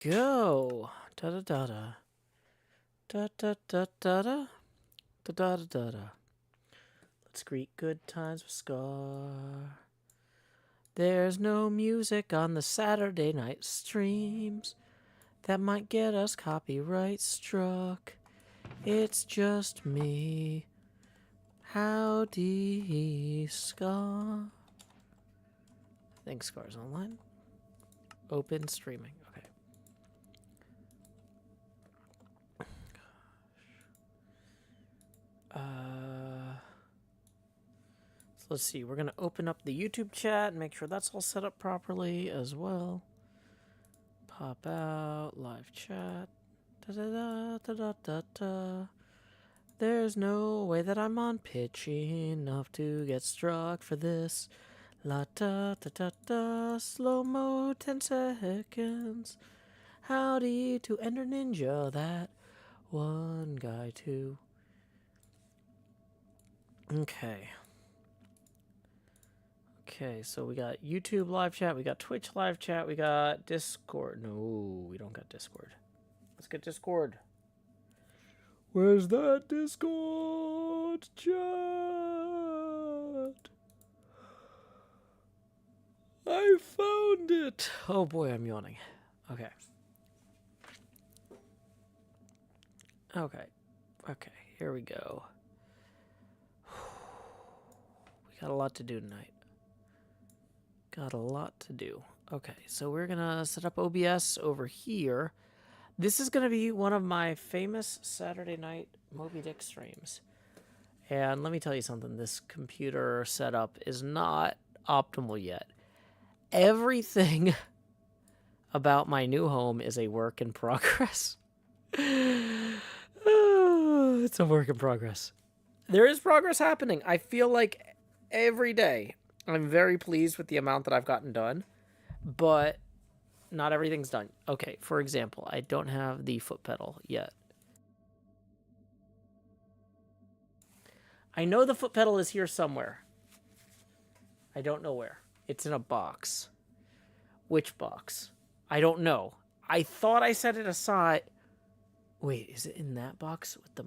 go. Da da da da. Da da da da da. Da da da da da. Let's greet good times with Scar. There's no music on the Saturday night streams. That might get us copyright struck. It's just me. Howdy, Scar. I think Scar's online. Open streaming. Okay. So let's see. We're gonna open up the YouTube chat and make sure that's all set up properly as well. Pop out live chat. Da da da da da da da. There's no way that I'm on pitch enough to get struck for this. La da da da da. Slow mo 10 seconds. Howdy to Ender Ninja, that one guy too. Okay. Okay, so we got YouTube live chat, we got Twitch live chat, we got Discord. No, we don't got Discord. Let's get Discord. Where's that Discord chat? I found it. Oh boy, I'm yawning. Okay. Okay, here we go. We got a lot to do tonight. Got a lot to do. Okay, so we're gonna set up OBS over here. This is gonna be one of my famous Saturday night Moby Dick streams. And let me tell you something, this computer setup is not optimal yet. Everything about my new home is a work in progress. It's a work in progress. There is progress happening. I feel like every day I'm very pleased with the amount that I've gotten done, but not everything's done. Okay, for example, I don't have the foot pedal yet. I know the foot pedal is here somewhere. I don't know where. It's in a box. Which box? I don't know. I thought I set it aside. Wait, is it in that box with the...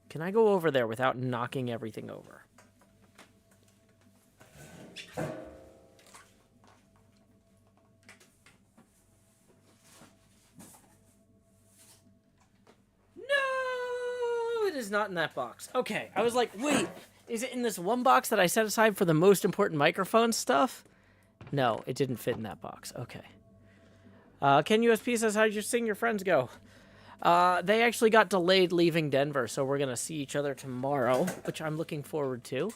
Can I go over there without knocking everything over? No, it is not in that box. Okay, I was like, wait, is it in this one box that I set aside for the most important microphone stuff? No, it didn't fit in that box. Okay. Ken USP says, how'd you seeing your friends go? They actually got delayed leaving Denver, so we're going to see each other tomorrow, which I'm looking forward to.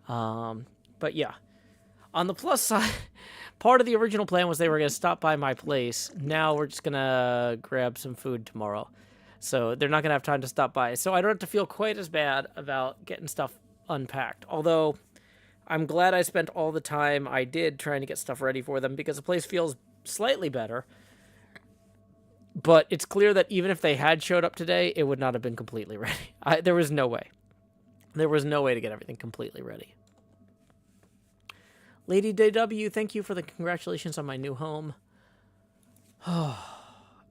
But yeah. On the plus side, part of the original plan was they were going to stop by my place. Now we're just going to grab some food tomorrow. So they're not going to have time to stop by. So I don't have to feel quite as bad about getting stuff unpacked. Although I'm glad I spent all the time I did trying to get stuff ready for them because the place feels slightly better. But it's clear that even if they had showed up today, it would not have been completely ready. There was no way. There was no way to get everything completely ready. Lady DW, thank you for the congratulations on my new home.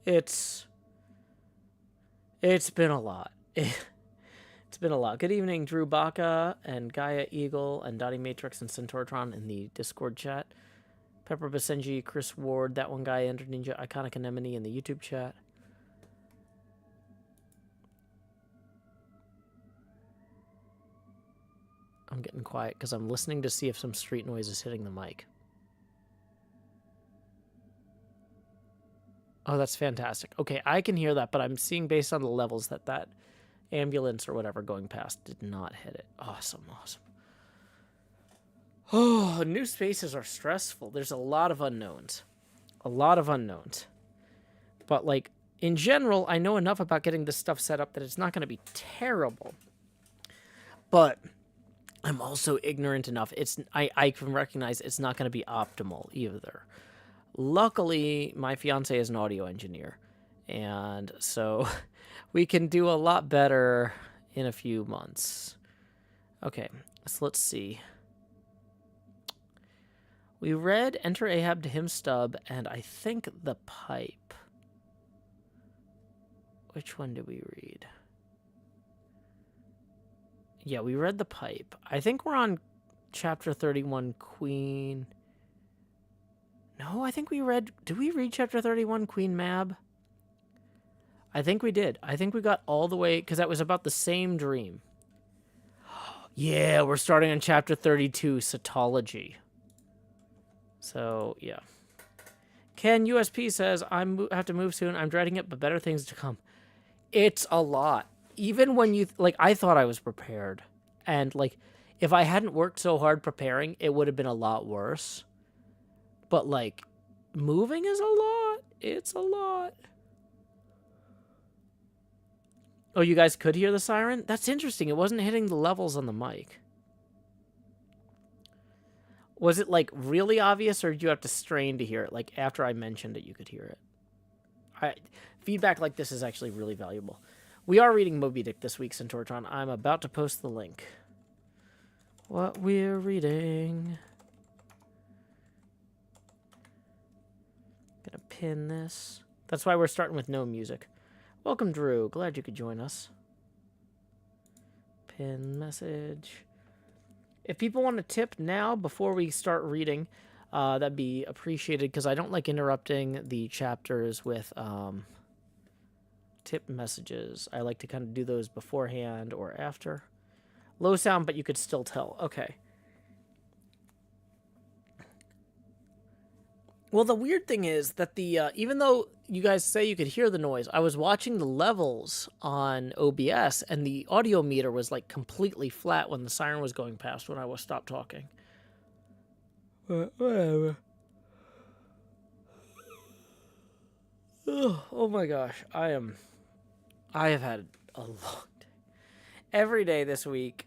It's been a lot. It's been a lot. Good evening, Drew Baca and Gaia Eagle and Dottie Matrix and Centauratron in the Discord chat. Pepper Basenji, Chris Ward, that one guy, Ender Ninja, Iconic Anemone in the YouTube chat. I'm getting quiet because I'm listening to see if some street noise is hitting the mic. Oh, that's fantastic. Okay, I can hear that, but I'm seeing based on the levels that ambulance or whatever going past did not hit it. Awesome, awesome. Oh, new spaces are stressful. There's a lot of unknowns. A lot of unknowns. But, like, in general, I know enough about getting this stuff set up that it's not going to be terrible. But I'm also ignorant enough. I can recognize it's not going to be optimal either. Luckily, my fiance is an audio engineer. And so we can do a lot better in a few months. Okay, so let's see. We read Enter Ahab to Him Stub, and I think The Pipe. Which one did we read? Yeah, we read The Pipe. I think we're on chapter 31, Queen. No, I think we read... Did we read chapter 31, Queen Mab? I think we did. I think we got all the way... Because that was about the same dream. Yeah, we're starting on chapter 32, Cetology. So, yeah. Ken USP says, I have to move soon. I'm dreading it, but better things to come. It's a lot. Even when you... Like, I thought I was prepared. And, like, if I hadn't worked so hard preparing, it would have been a lot worse. But, like, moving is a lot. It's a lot. Oh, you guys could hear the siren? That's interesting. It wasn't hitting the levels on the mic. Was it, like, really obvious, or did you have to strain to hear it? Like, after I mentioned it, you could hear it. Feedback like this is actually really valuable. We are reading Moby Dick this week, Centauratron. I'm about to post the link. What we're reading. Gonna pin this. That's why we're starting with no music. Welcome, Drew. Glad you could join us. Pin message. If people want to tip now before we start reading, that'd be appreciated, because I don't like interrupting the chapters with tip messages. I like to kind of do those beforehand or after. Low sound, but you could still tell. Okay. Well, the weird thing is that the even though you guys say you could hear the noise, I was watching the levels on OBS, and the audio meter was like completely flat when the siren was going past when I was stopped talking. Whatever. Oh my gosh, I have had a long day. Every day this week,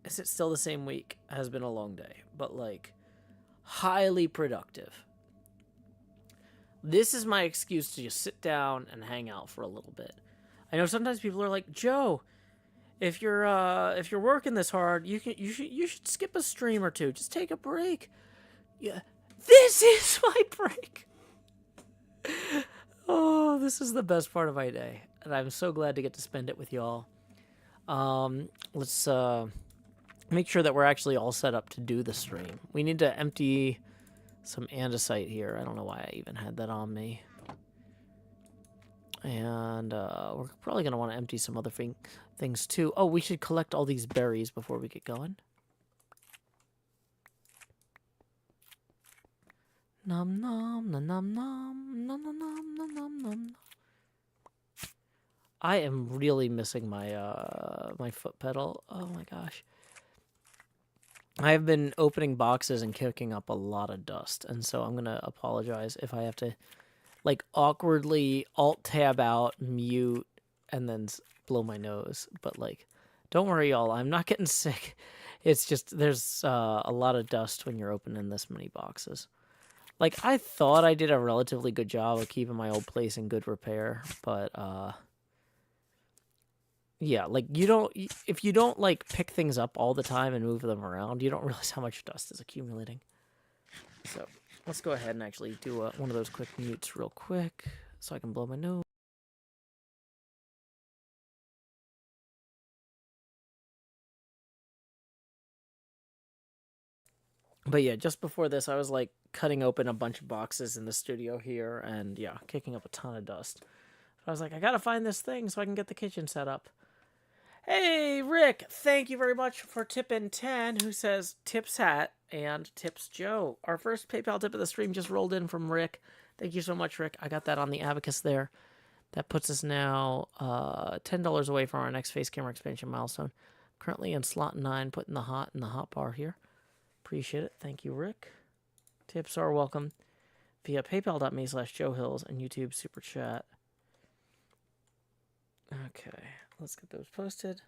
is it still the same week, has been a long day, but like highly productive. This is my excuse to just sit down and hang out for a little bit. I know sometimes people are like, Joe, if you're working this hard, you should skip a stream or two. Just take a break. Yeah, this is my break. Oh, this is the best part of my day, and I'm so glad to get to spend it with y'all. Let's make sure that we're actually all set up to do the stream. We need to empty some andesite here. I don't know why I even had that on me. And we're probably going to want to empty some other things too. Oh, we should collect all these berries before we get going. Nom nom nom nom nom nom nom nom nom nom nom. I am really missing my my foot pedal. Oh my gosh. I have been opening boxes and kicking up a lot of dust, and so I'm gonna apologize if I have to like awkwardly alt-tab out, mute, and then blow my nose. But like, don't worry, y'all. I'm not getting sick. It's just there's a lot of dust when you're opening this many boxes. Like, I thought I did a relatively good job of keeping my old place in good repair, but yeah, like if you don't like pick things up all the time and move them around, you don't realize how much dust is accumulating. So let's go ahead and actually do one of those quick mutes real quick so I can blow my nose. But yeah, just before this, I was like cutting open a bunch of boxes in the studio here and yeah, kicking up a ton of dust. So I was like, I gotta find this thing so I can get the kitchen set up. Hey, Rick, thank you very much for tipping 10, who says tips hat and tips Joe. Our first PayPal tip of the stream just rolled in from Rick. Thank you so much, Rick. I got that on the abacus there. That puts us now $10 away from our next face camera expansion milestone. Currently in slot 9, putting the hot in the hot bar here. Appreciate it. Thank you, Rick. Tips are welcome via paypal.me/JoeHills and YouTube Super Chat. Okay, let's get those posted.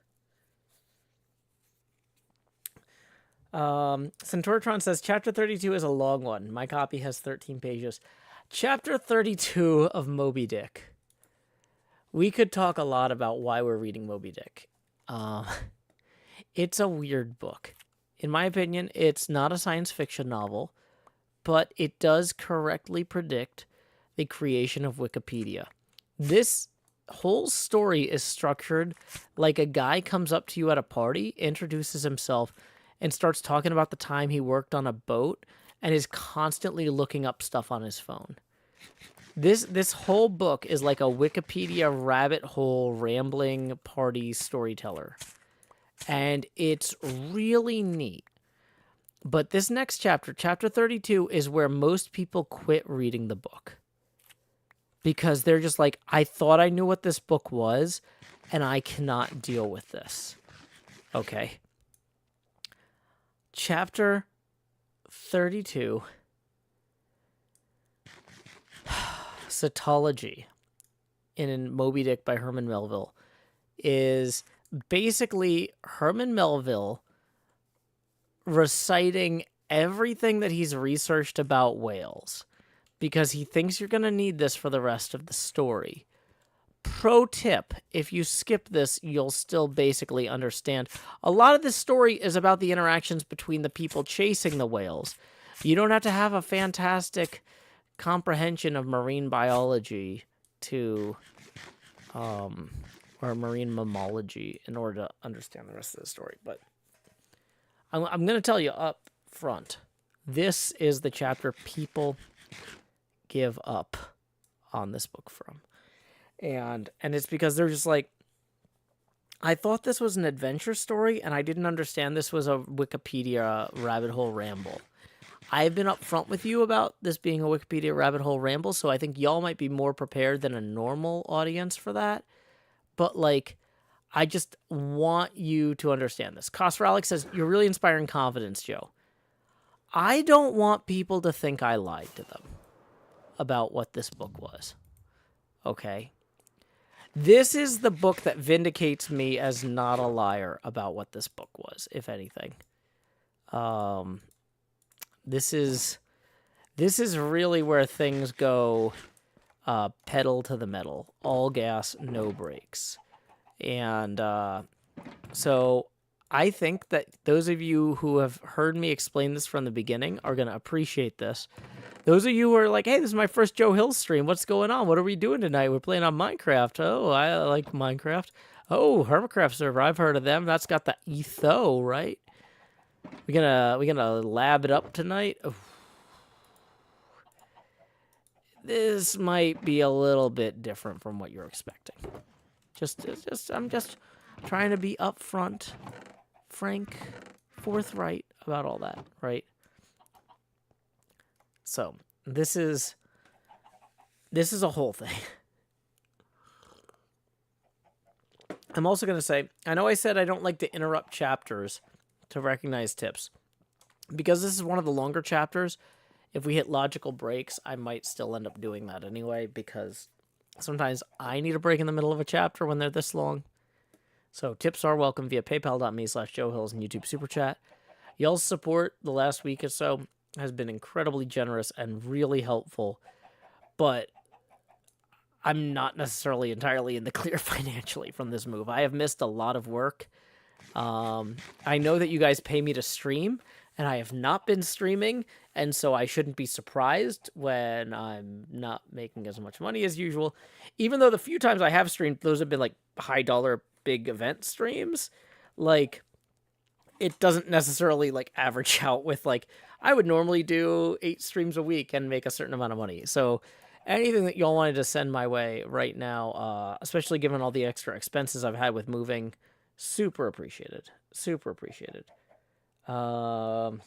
Centauratron says, Chapter 32 is a long one. My copy has 13 pages. Chapter 32 of Moby Dick. We could talk a lot about why we're reading Moby Dick. It's a weird book. In my opinion, it's not a science fiction novel. but it does correctly predict the creation of Wikipedia. This whole story is structured like a guy comes up to you at a party, introduces himself, and starts talking about the time he worked on a boat and is constantly looking up stuff on his phone. This whole book is like a Wikipedia rabbit hole rambling party storyteller. And it's really neat. But this next chapter, chapter 32, is where most people quit reading the book. Because they're just like, I thought I knew what this book was, and I cannot deal with this. Okay. Chapter 32. Cetology in Moby Dick by Herman Melville is basically Herman Melville reciting everything that he's researched about whales because he thinks you're going to need this for the rest of the story. Pro tip, if you skip this, you'll still basically understand. A lot of this story is about the interactions between the people chasing the whales. You don't have to have a fantastic comprehension of marine biology or marine mammalogy in order to understand the rest of the story. But I'm going to tell you up front, this is the chapter people give up on this book from. And it's because they're just like, I thought this was an adventure story, and I didn't understand this was a Wikipedia rabbit hole ramble. I've been upfront with you about this being a Wikipedia rabbit hole ramble, so I think y'all might be more prepared than a normal audience for that. But, like, I just want you to understand this. Cosralic says, you're really inspiring confidence, Joe. I don't want people to think I lied to them about what this book was. Okay? This is the book that vindicates me as not a liar about what this book was, if anything. This is really where things go pedal to the metal. All gas, no brakes. And so I think that those of you who have heard me explain this from the beginning are going to appreciate this. Those of you who are like, hey, this is my first Joe Hill stream. What's going on? What are we doing tonight? We're playing on Minecraft. Oh, I like Minecraft. Oh, HermitCraft server. I've heard of them. That's got the etho, right? We gonna lab it up tonight. Oof. This might be a little bit different from what you're expecting. I'm just trying to be upfront, frank, forthright about all that, right? So this is a whole thing. I'm also going to say, I know I said I don't like to interrupt chapters to recognize tips. Because this is one of the longer chapters, if we hit logical breaks, I might still end up doing that anyway, because sometimes I need a break in the middle of a chapter when they're this long. So tips are welcome via paypal.me/JoeHills and YouTube Super Chat. Y'all's support the last week or so has been incredibly generous and really helpful, but I'm not necessarily entirely in the clear financially from this move. I have missed a lot of work. I know that you guys pay me to stream, and I have not been streaming, and so I shouldn't be surprised when I'm not making as much money as usual. Even though the few times I have streamed, those have been like high-dollar, big event streams. Like, it doesn't necessarily like average out with like, I would normally do 8 streams a week and make a certain amount of money. So anything that y'all wanted to send my way right now, especially given all the extra expenses I've had with moving, super appreciated. Super appreciated. Woo,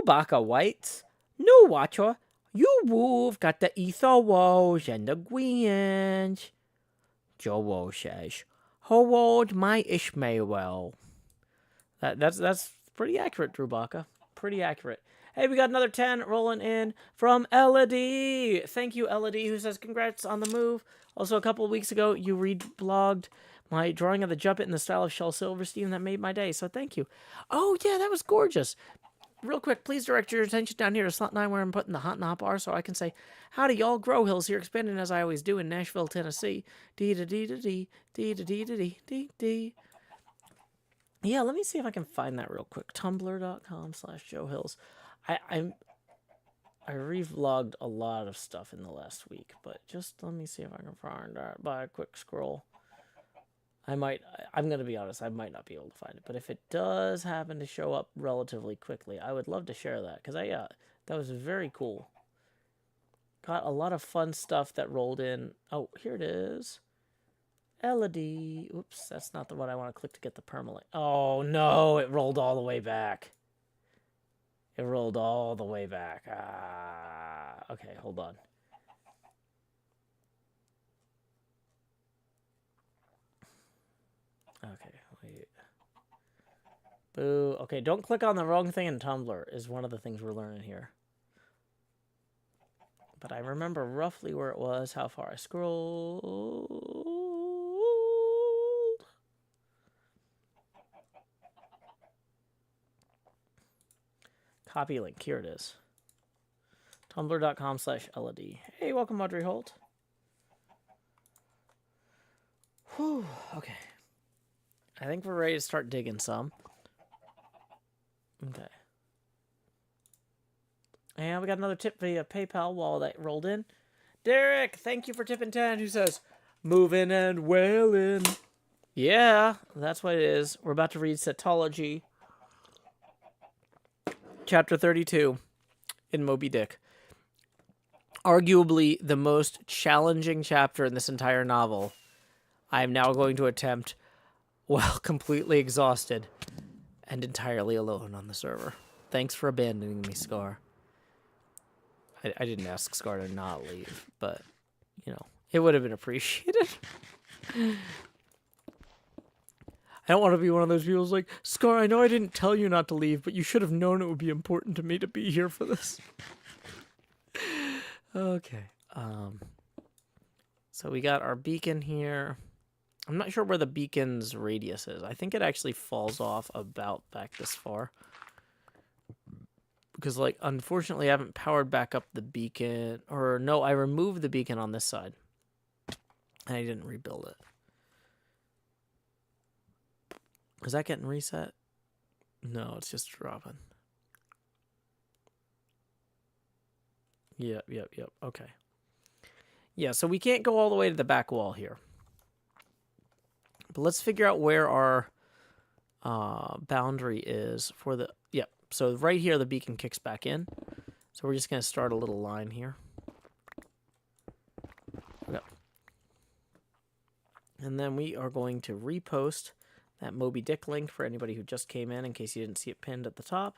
Baka Whites. No, watcher. You woo've got the ether woes and the gwinge. Joe says, how old my Ishmael? That's pretty accurate, Drew Baka. Pretty accurate. Hey, we got another 10 rolling in from Elodie. Thank you, Elodie, who says, congrats on the move. Also, a couple of weeks ago, you reblogged my drawing of the Juppet in the style of Shel Silverstein. That made my day, so thank you. Oh, yeah, that was gorgeous. Real quick, please direct your attention down here to slot 9 where I'm putting the hot and hot bar so I can say, howdy, y'all. Grow Hills here, expanding as I always do in Nashville, Tennessee. Dee-da-dee-da-dee, dee-da-dee-da-dee, yeah, let me see if I can find that real quick. Tumblr.com/JoeHills. I revlogged a lot of stuff in the last week, but just let me see if I can find that by a quick scroll. I'm going to be honest, I might not be able to find it, but if it does happen to show up relatively quickly, I would love to share that, because that was very cool. Got a lot of fun stuff that rolled in. Oh, here it is. Elodie. Oops, that's not the one I want to click to get the permalink. Oh, no, it rolled all the way back. It rolled all the way back. Okay, hold on. Okay, wait. Boo. Okay, don't click on the wrong thing in Tumblr is one of the things we're learning here. But I remember roughly where it was, how far I scrolled. Copy link. Here it is. Tumblr.com/Elodie. Hey, welcome, Audrey Holt. Whew. Okay. I think we're ready to start digging some. Okay. And we got another tip via PayPal while that rolled in. Derek, thank you for tipping 10, who says, moving and wailing. Yeah, that's what it is. We're about to read Cetology, chapter 32 in Moby Dick. Arguably the most challenging chapter in this entire novel. I am now going to attempt while completely exhausted and entirely alone on the server. Thanks for abandoning me, Scar. I didn't ask Scar to not leave, but, you know, it would have been appreciated. I don't want to be one of those people who's like, Scar, I know I didn't tell you not to leave, but you should have known it would be important to me to be here for this. Okay. So we got our beacon here. I'm not sure where the beacon's radius is. I think it actually falls off about back this far. Because, like, unfortunately, I haven't powered back up the beacon. Or, no, I removed the beacon on this side. And I didn't rebuild it. Is that getting reset? No, it's just dropping. Yep. Okay. Yeah, so we can't go all the way to the back wall here. But let's figure out where our boundary is for the... Yep. So right here, the beacon kicks back in. So we're just going to start a little line here. Okay. And then we are going to repost that Moby Dick link for anybody who just came in case you didn't see it pinned at the top.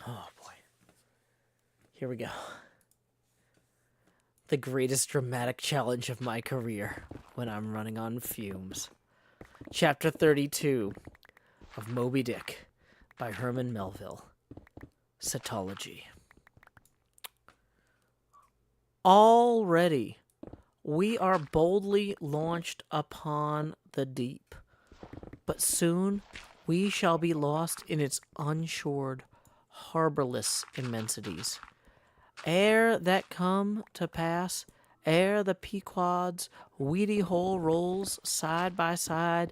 Oh, boy. Here we go. The greatest dramatic challenge of my career when I'm running on fumes. Chapter 32 of Moby Dick by Herman Melville. Cetology. Already, we are boldly launched upon the deep, but soon we shall be lost in its unshored, harborless immensities. Ere that come to pass, ere the Pequod's weedy hole rolls side by side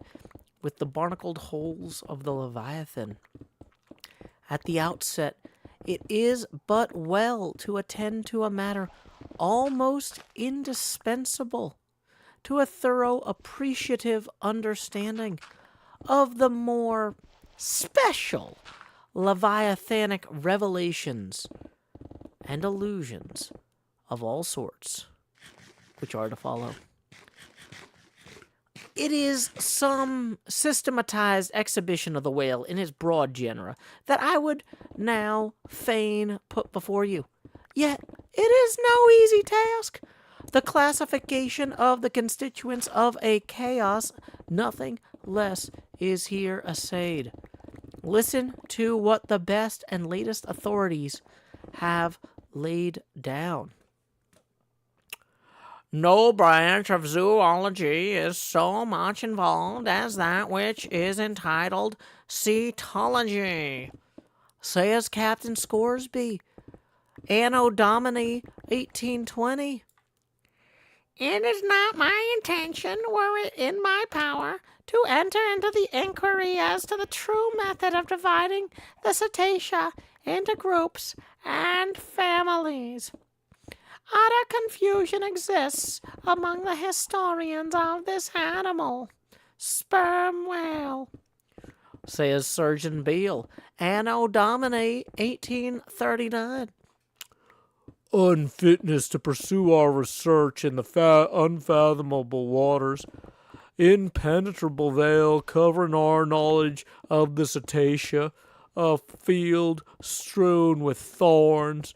with the barnacled holes of the Leviathan. At the outset, it is but well to attend to a matter almost indispensable to a thorough appreciative understanding of the more special Leviathanic revelations and allusions of all sorts which are to follow. It is some systematized exhibition of the whale in its broad genera that I would now fain put before you. Yet it is no easy task. The classification of the constituents of a chaos, nothing less, is here essayed. Listen to what the best and latest authorities have laid down. No branch of zoology is so much involved as that which is entitled Cetology, says Captain Scoresby, Anno Domini 1820. It is not my intention, were it in my power, to enter into the inquiry as to the true method of dividing the cetacea into groups and families. Utter confusion exists among the historians of this animal, sperm whale, says Surgeon Beale, Anno Domini 1839. Unfitness to pursue our research in the unfathomable waters, impenetrable veil covering our knowledge of the cetacea, a field strewn with thorns.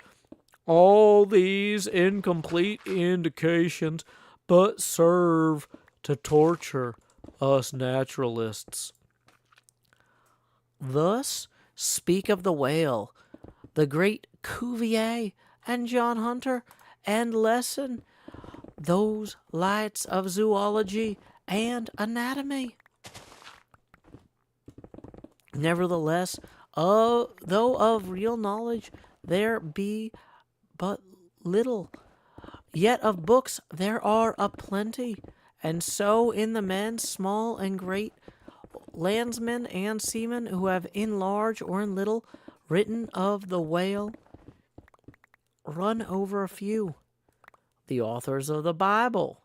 All these incomplete indications but serve to torture us naturalists. Thus speak of the whale, the great Cuvier and John Hunter and Lesson, those lights of zoology and anatomy. Nevertheless, though of real knowledge there be but little, yet of books there are a plenty, and so in the men, small and great, landsmen and seamen, who have in large or in little written of the whale, run over a few. The authors of the Bible: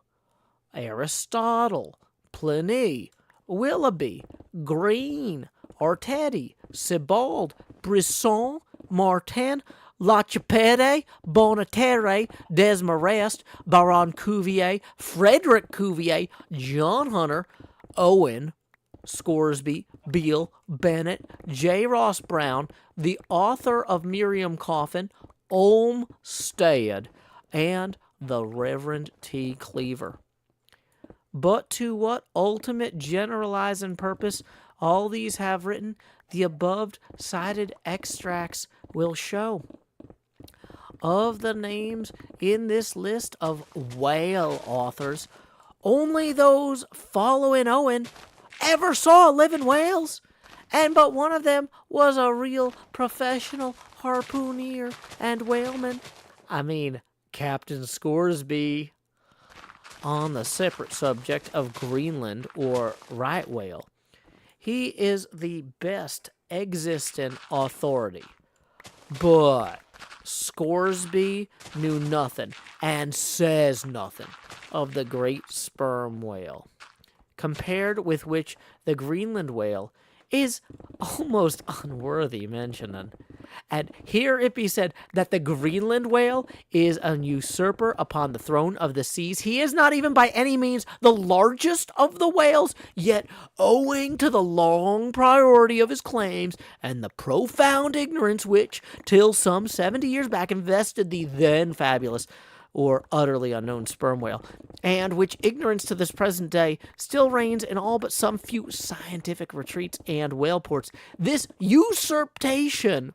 Aristotle, Pliny, Willoughby, Green, Artedi, Sebald, Brisson, Martin, Lachapelle, Bonaterre, Desmarest, Baron Cuvier, Frederick Cuvier, John Hunter, Owen, Scoresby, Beale, Bennett, J. Ross Brown, the author of Miriam Coffin, Olmsted, and the Reverend T. Cleaver. But to what ultimate generalizing purpose all these have written, the above cited extracts will show. Of the names in this list of whale authors, only those following Owen ever saw living whales, and but one of them was a real professional harpooner and whaleman. I mean, Captain Scoresby. On the separate subject of Greenland or right whale, he is the best existing authority. But Scoresby knew nothing and says nothing of the great sperm whale, compared with which the Greenland whale is almost unworthy mentioning. And here it be said that the Greenland whale is an usurper upon the throne of the seas. He is not even by any means the largest of the whales, yet owing to the long priority of his claims and the profound ignorance which, till some 70 years back, invested the then fabulous or utterly unknown sperm whale, and which ignorance to this present day still reigns in all but some few scientific retreats and whale ports, this usurpation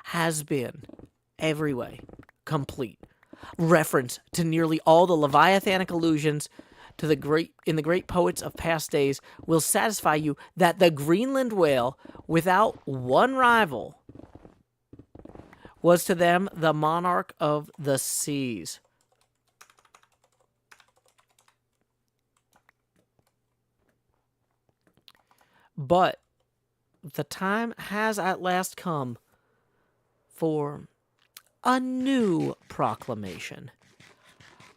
has been every way complete. Reference to nearly all the Leviathanic allusions to the great poets of past days will satisfy you that the Greenland whale, without one rival, was to them the monarch of the seas. But the time has at last come for a new proclamation.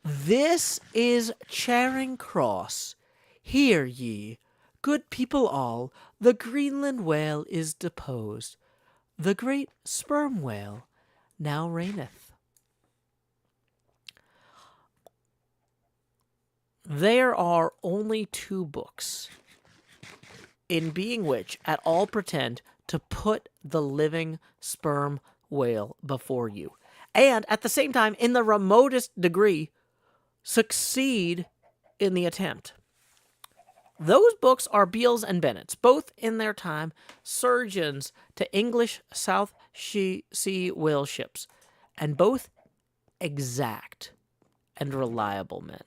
This is Charing Cross. Hear ye, good people all, the Greenland whale is deposed. The great sperm whale now reigneth. There are only two books, in being which at all pretend to put the living sperm whale before you, and at the same time, in the remotest degree, succeed in the attempt. Those books are Beale's and Bennett's, both in their time surgeons to English South Sea whale ships, and both exact and reliable men.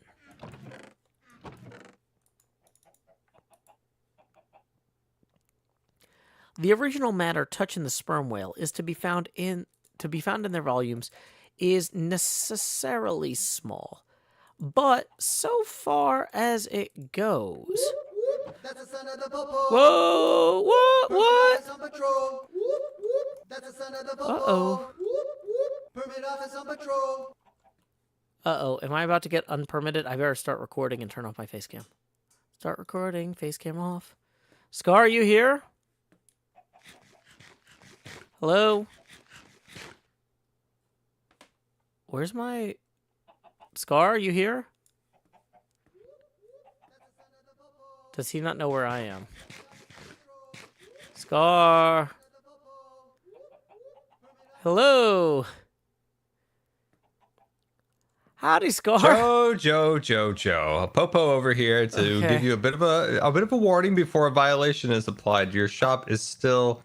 The original matter touching the sperm whale is to be found in their volumes is necessarily small. But so far as it goes... That's the son of the popo. Whoa! What? Permit office on patrol. That's the son of the popo. Uh-oh. Permit office on patrol. Uh-oh. Am I about to get unpermitted? I better start recording and turn off my face cam. Start recording. Face cam off. Scar, are you here? Hello? Where's my... Scar, are you here? Does he not know where I am? Scar. Hello. Howdy, Scar. Joe. Popo over here to give you a bit of a warning before a violation is applied. Your shop is still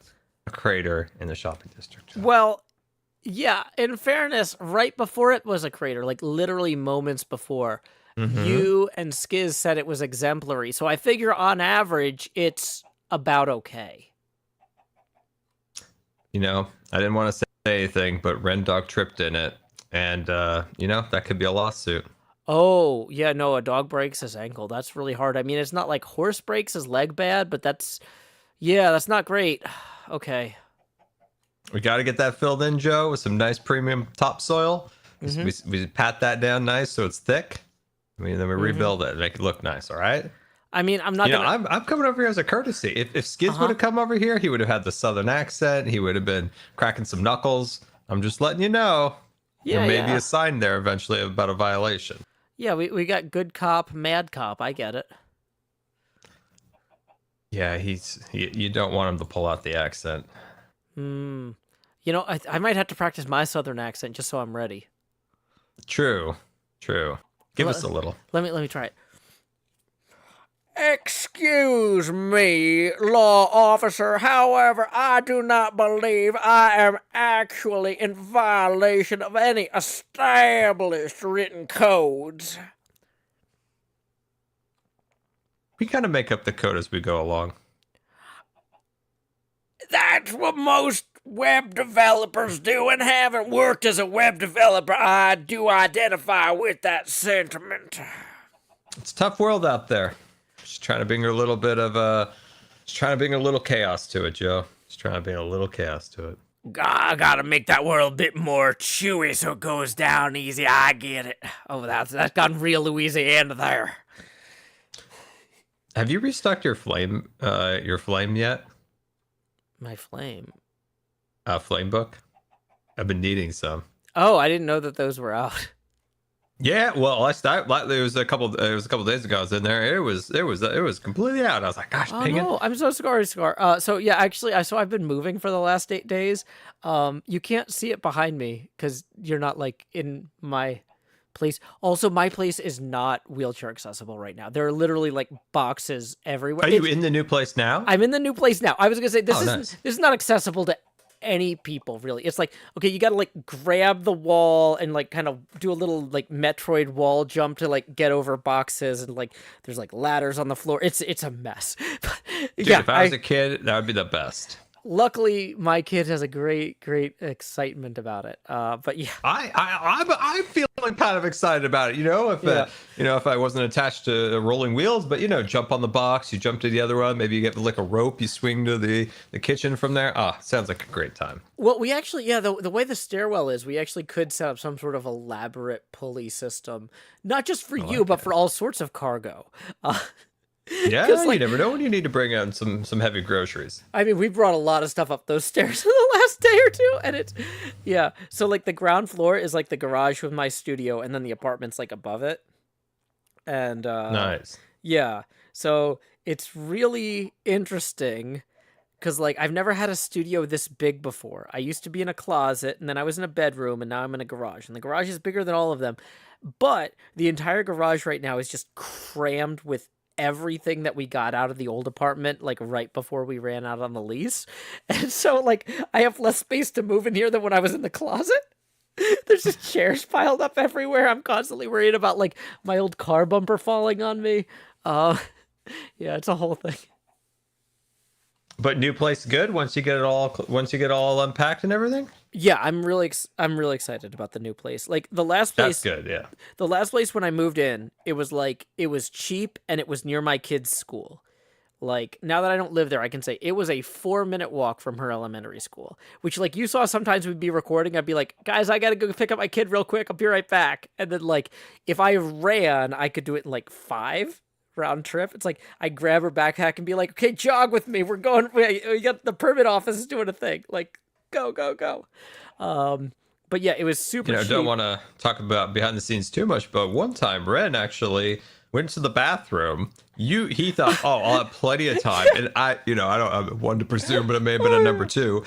a crater in the shopping district. Joe. Well, yeah, in fairness, right before it was a crater, like literally moments before, you and Skiz said it was exemplary. So I figure on average, it's about okay. You know, I didn't want to say anything, but Ren Dog tripped in it. And, that could be a lawsuit. Oh, yeah, no, a dog breaks his ankle. That's really hard. I mean, it's not like horse breaks his leg bad, but that's not great. Okay. We got to get that filled in, Joe, with some nice premium topsoil. We pat that down nice so it's thick. I mean, then we rebuild it and make it look nice, all right? I mean, I'm not gonna... I'm coming over here as a courtesy. If Skiz would have come over here, he would have had the southern accent. He would have been cracking some knuckles. I'm just letting you know. Yeah, there may be a sign there eventually about a violation. Yeah, we got good cop, mad cop. I get it. Yeah, you don't want him to pull out the accent. You know, I might have to practice my southern accent just so I'm ready. True. Give us a little. Let me try it. Excuse me, law officer. However, I do not believe I am actually in violation of any established written codes. We kind of make up the code as we go along. That's what most web developers do, and having worked as a web developer, I do identify with that sentiment. It's a tough world out there. Just trying to bring a little chaos to it, Joe. Just trying to bring a little chaos to it. I gotta make that world a bit more chewy so it goes down easy. I get it. Oh, that's gotten real Louisiana there. Have you restocked your flame yet? My flame? Flame book? I've been needing some. Oh, I didn't know that those were out. Yeah, well, it was a couple days ago. I was in there. It was completely out. I was like, gosh, dang it. I'm so sorry, Scar. So yeah, actually, I've been moving for the last 8 days. You can't see it behind me because you're not like in my place. Also, my place is not wheelchair accessible right now. There are literally like boxes everywhere. Are you in the new place now? I'm in the new place now. I was gonna say this nice. This is not accessible to any people, really. It's like, okay, you gotta like grab the wall and like kind of do a little like Metroid wall jump to like get over boxes, and like there's like ladders on the floor. It's a mess. Dude, yeah, if I was a kid, that would be the best. Luckily, my kid has a great excitement about it. But yeah, I'm feeling kind of excited about it. If I wasn't attached to rolling wheels, but jump on the box, you jump to the other one, maybe you get like a rope, you swing to the kitchen from there. Sounds like a great time. Well, we actually, the way the stairwell is, we actually could set up some sort of elaborate pulley system, not just for you, but for all sorts of cargo. Yeah, you never know when you need to bring in some heavy groceries. I mean, we brought a lot of stuff up those stairs in the last day or two, and so like the ground floor is like the garage with my studio, and then the apartment's like above it. And nice. Yeah, so it's really interesting because like I've never had a studio this big before. I used to be in a closet, and then I was in a bedroom, and now I'm in a garage, and the garage is bigger than all of them. But the entire garage right now is just crammed with everything that we got out of the old apartment, like right before we ran out on the lease. And so like I have less space to move in here than when I was in the closet. There's just chairs piled up everywhere. I'm constantly worried about like my old car bumper falling on me. Yeah, it's a whole thing. But new place good once you get it all unpacked and everything. Yeah, I'm really excited about the new place. Like the last That's place, good. Yeah. the last place when I moved in, it was like it was cheap and it was near my kid's school. Like now that I don't live there, I can say it was a 4-minute walk from her elementary school. Which like you saw sometimes we'd be recording, I'd be like, guys, I gotta go pick up my kid real quick. I'll be right back. And then like if I ran, I could do it in like 5 round trip. It's like I grab her backpack and be like, okay, jog with me. We're going. We got the permit office is doing a thing. Like go go go. But yeah, it was super cheap. Don't want to talk about behind the scenes too much, but one time Ren actually went to the bathroom. He thought, oh, I'll have plenty of time, and I I'm one to presume, but it may have been a number 2.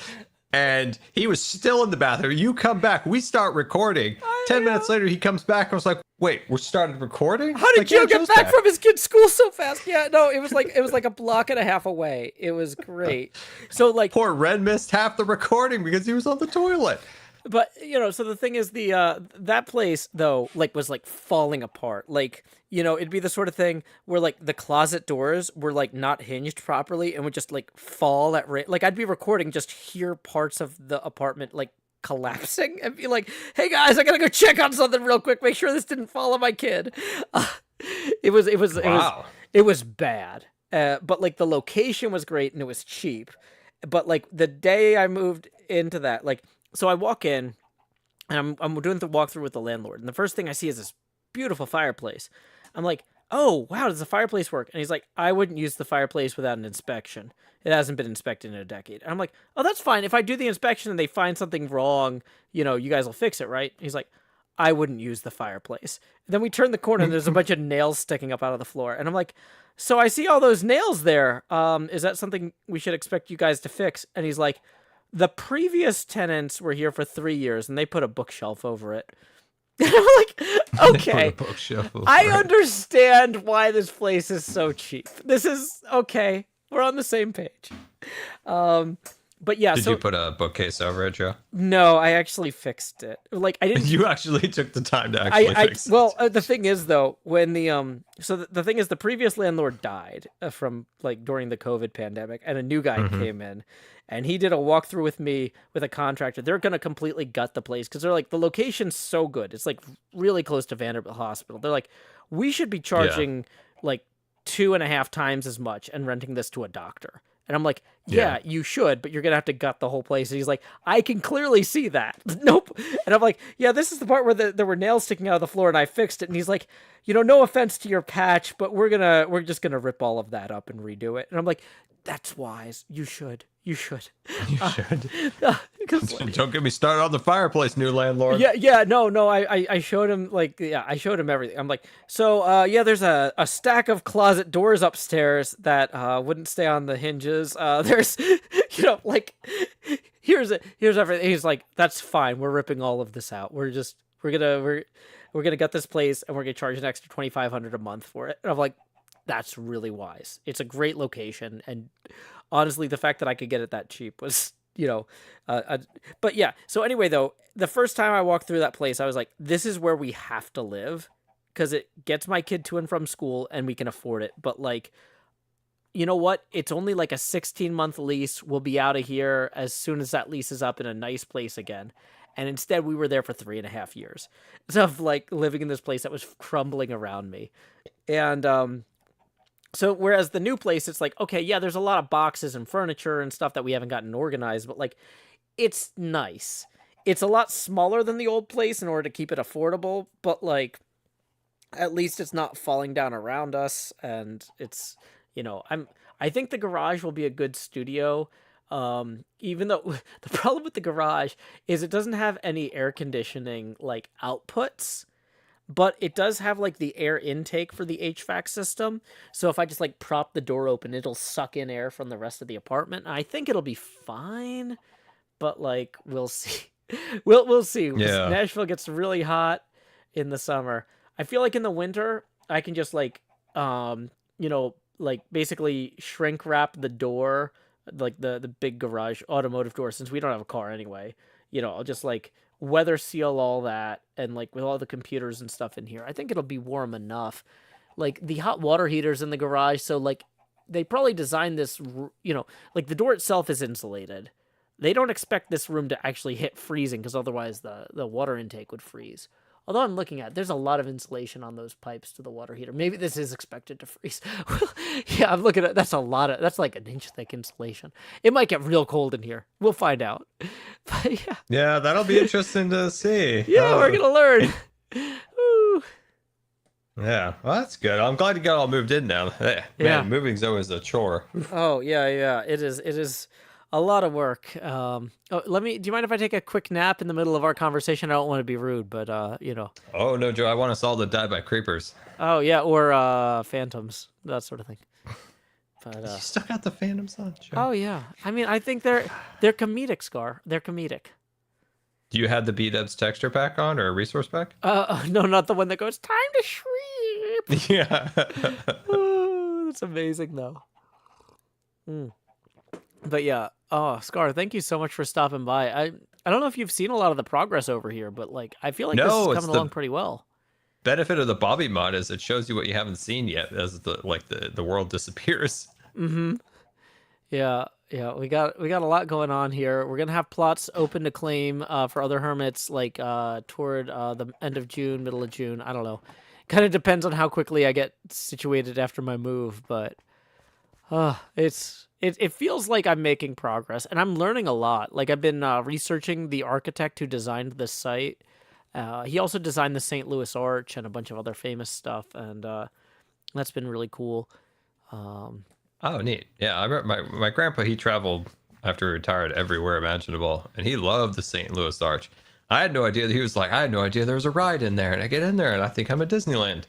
And he was still in the bathroom. You come back, we start recording. 10 minutes later, he comes back. I was like, wait, we're starting recording? How did Joe get back from his kid's school so fast? Yeah, no, it was like a block and a half away. It was great. So like poor Ren missed half the recording because he was on the toilet. But so the thing is that place though was like falling apart. Like it'd be the sort of thing where like the closet doors were like not hinged properly and would just like fall at like I'd be recording, just hear parts of the apartment like collapsing and be like, hey guys, I gotta go check on something real quick, make sure this didn't fall on my kid. It was bad. But like the location was great and it was cheap. But like the day I moved into that, like, so I walk in and I'm doing the walkthrough with the landlord, and the first thing I see is this beautiful fireplace. I'm like, oh wow, does the fireplace work? And he's like, I wouldn't use the fireplace without an inspection. It hasn't been inspected in a decade. And I'm like, oh, that's fine. If I do the inspection and they find something wrong, you guys will fix it, right? He's like, I wouldn't use the fireplace. And then we turn the corner and there's a bunch of nails sticking up out of the floor. And I'm like, so I see all those nails there. Is that something we should expect you guys to fix? And he's like, the previous tenants were here for 3 years and they put a bookshelf over it. And I'm like, okay, I understand why this place is so cheap. This is okay. We're on the same page. But yeah, Did you put a bookcase over it, Joe? No, I actually fixed it. Like I didn't. You actually took the time to actually fix it. Well, the thing is though, when the thing is, the previous landlord died from like during the COVID pandemic, and a new guy came in, and he did a walkthrough with me with a contractor. They're gonna completely gut the place because they're like, the location's so good. It's like really close to Vanderbilt Hospital. They're like, we should be charging like 2.5 times as much and renting this to a doctor. And I'm like, yeah, you should, but you're going to have to gut the whole place. And he's like, I can clearly see that. Nope. And I'm like, yeah, this is the part where there were nails sticking out of the floor and I fixed it. And he's like, no offense to your patch, but we're just going to rip all of that up and redo it. And I'm like, that's wise. You should. You should. Don't get me started on the fireplace, new landlord. No. I showed him I showed him everything. I'm like, so there's a stack of closet doors upstairs that wouldn't stay on the hinges. There's here's everything. He's like, that's fine. We're ripping all of this out. We're gonna get this place and we're gonna charge an extra $2,500 a month for it. And I'm like, that's really wise. It's a great location, and honestly, the fact that I could get it that cheap was, but yeah. So anyway, though, the first time I walked through that place, I was like, this is where we have to live because it gets my kid to and from school and we can afford it. But like, you know what? It's only like a 16-month lease. We'll be out of here as soon as that lease is up in a nice place again. And instead we were there for 3.5 years of like living in this place that was crumbling around me. And, so whereas the new place, it's like, okay, yeah, there's a lot of boxes and furniture and stuff that we haven't gotten organized, but like, it's nice. It's a lot smaller than the old place in order to keep it affordable, but like, at least it's not falling down around us. And it's, I think the garage will be a good studio. Even though the problem with the garage is it doesn't have any air conditioning like outputs. But it does have like the air intake for the HVAC system. So if I just like prop the door open, it'll suck in air from the rest of the apartment. I think it'll be fine, but like we'll see. We'll see. Yeah. Nashville gets really hot in the summer. I feel like in the winter I can just like basically shrink wrap the door, like the big garage automotive door, since we don't have a car anyway. I'll just like weather seal all that, and like with all the computers and stuff in here, I think it'll be warm enough. Like the hot water heaters in the garage, so like they probably designed this, like the door itself is insulated. They don't expect this room to actually hit freezing because otherwise the water intake would freeze. Although I'm looking at, there's a lot of insulation on those pipes to the water heater. Maybe this is expected to freeze. Yeah, I'm looking at, that's like an inch thick insulation. It might get real cold in here. We'll find out. But yeah. Yeah, that'll be interesting to see. Yeah, we're going to learn. Woo. Yeah, well, that's good. I'm glad you got all moved in now. Man, Yeah. moving's always a chore. Oh, yeah. It is a lot of work. Do you mind if I take a quick nap in the middle of our conversation? I don't want to be rude, but Oh no, Joe, I want us all to die by creepers. Oh yeah, or phantoms, that sort of thing. But You still got the phantoms on, Joe. oh yeah, I mean, I think they're comedic, Scar. They're comedic. Do you have the B-dubs texture pack on or a resource pack? No, not the one that goes time to shriek. Yeah. Oh, that's amazing though. But yeah, oh Scar, thank you so much for stopping by. I don't know if you've seen a lot of the progress over here, but like I feel like this No, is it's coming along pretty well. Benefit of the Bobby mod is it shows you what you haven't seen yet as the world disappears. Yeah, we got a lot going on here. We're gonna have plots open to claim for other hermits like toward the end of June, middle of June. I don't know. Kind of depends on how quickly I get situated after my move, but it feels like I'm making progress and I'm learning a lot. Like I've been researching the architect who designed this site. He also designed the St. Louis Arch and a bunch of other famous stuff, and that's been really cool. Oh, neat. Yeah, I remember my grandpa, he traveled after he retired everywhere imaginable, and he loved the St. Louis Arch. I had no idea. He was like, I had no idea there was a ride in there, and I get in there, and I think I'm at Disneyland.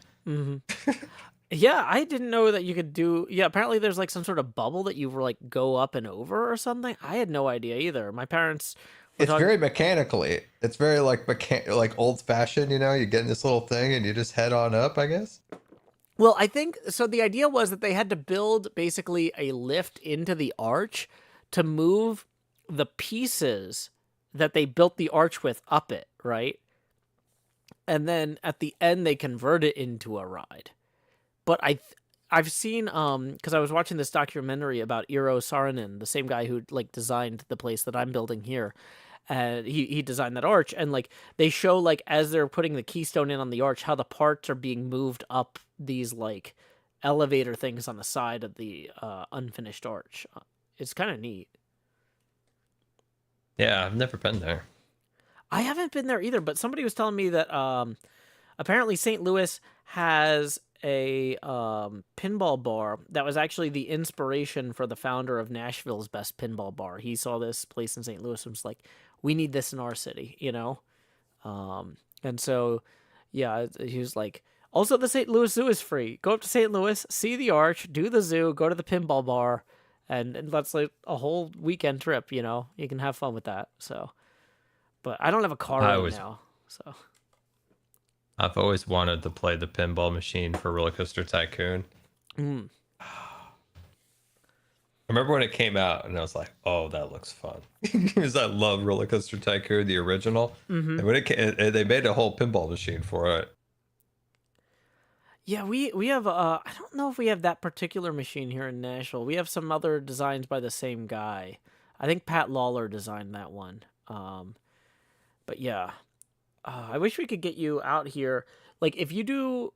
Yeah, I didn't know that you could do. Yeah, apparently there's like some sort of bubble that you like go up and over or something. I had no idea either. My parents. It's very mechanically. It's very like old fashioned. You know, you get in this little thing and you just head on up, I guess. Well, I think so. The idea was that they had to build basically a lift into the arch to move the pieces that they built the arch with up it, right? And then at the end, they convert it into a ride. But I've seen because I was watching this documentary about Eero Saarinen, the same guy who like designed the place that I'm building here. And he designed that arch, and like they show like as they're putting the keystone in on the arch, how the parts are being moved up these like elevator things on the side of the unfinished arch. It's kind of neat. Yeah, I've never been there. I haven't been there either, but somebody was telling me that apparently St. Louis has a pinball bar that was actually the inspiration for the founder of Nashville's best pinball bar. He saw this place in St. Louis and was like, we need this in our city, you know? And so, yeah, he was like, also the St. Louis Zoo is free. Go up to St. Louis, see the arch, do the zoo, go to the pinball bar, and that's like a whole weekend trip, you know? You can have fun with that, so. But I don't have a car right now, so. I've always wanted to play the pinball machine for Roller Coaster Tycoon. I remember when it came out, and I was like, "Oh, that looks fun," because I love Roller Coaster Tycoon, the original. And when it came, they made a whole pinball machine for it. Yeah, we have I don't know if we have that particular machine here in Nashville. We have some other designs by the same guy. I think Pat Lawler designed that one. But yeah. I wish we could get you out here. Like, if you do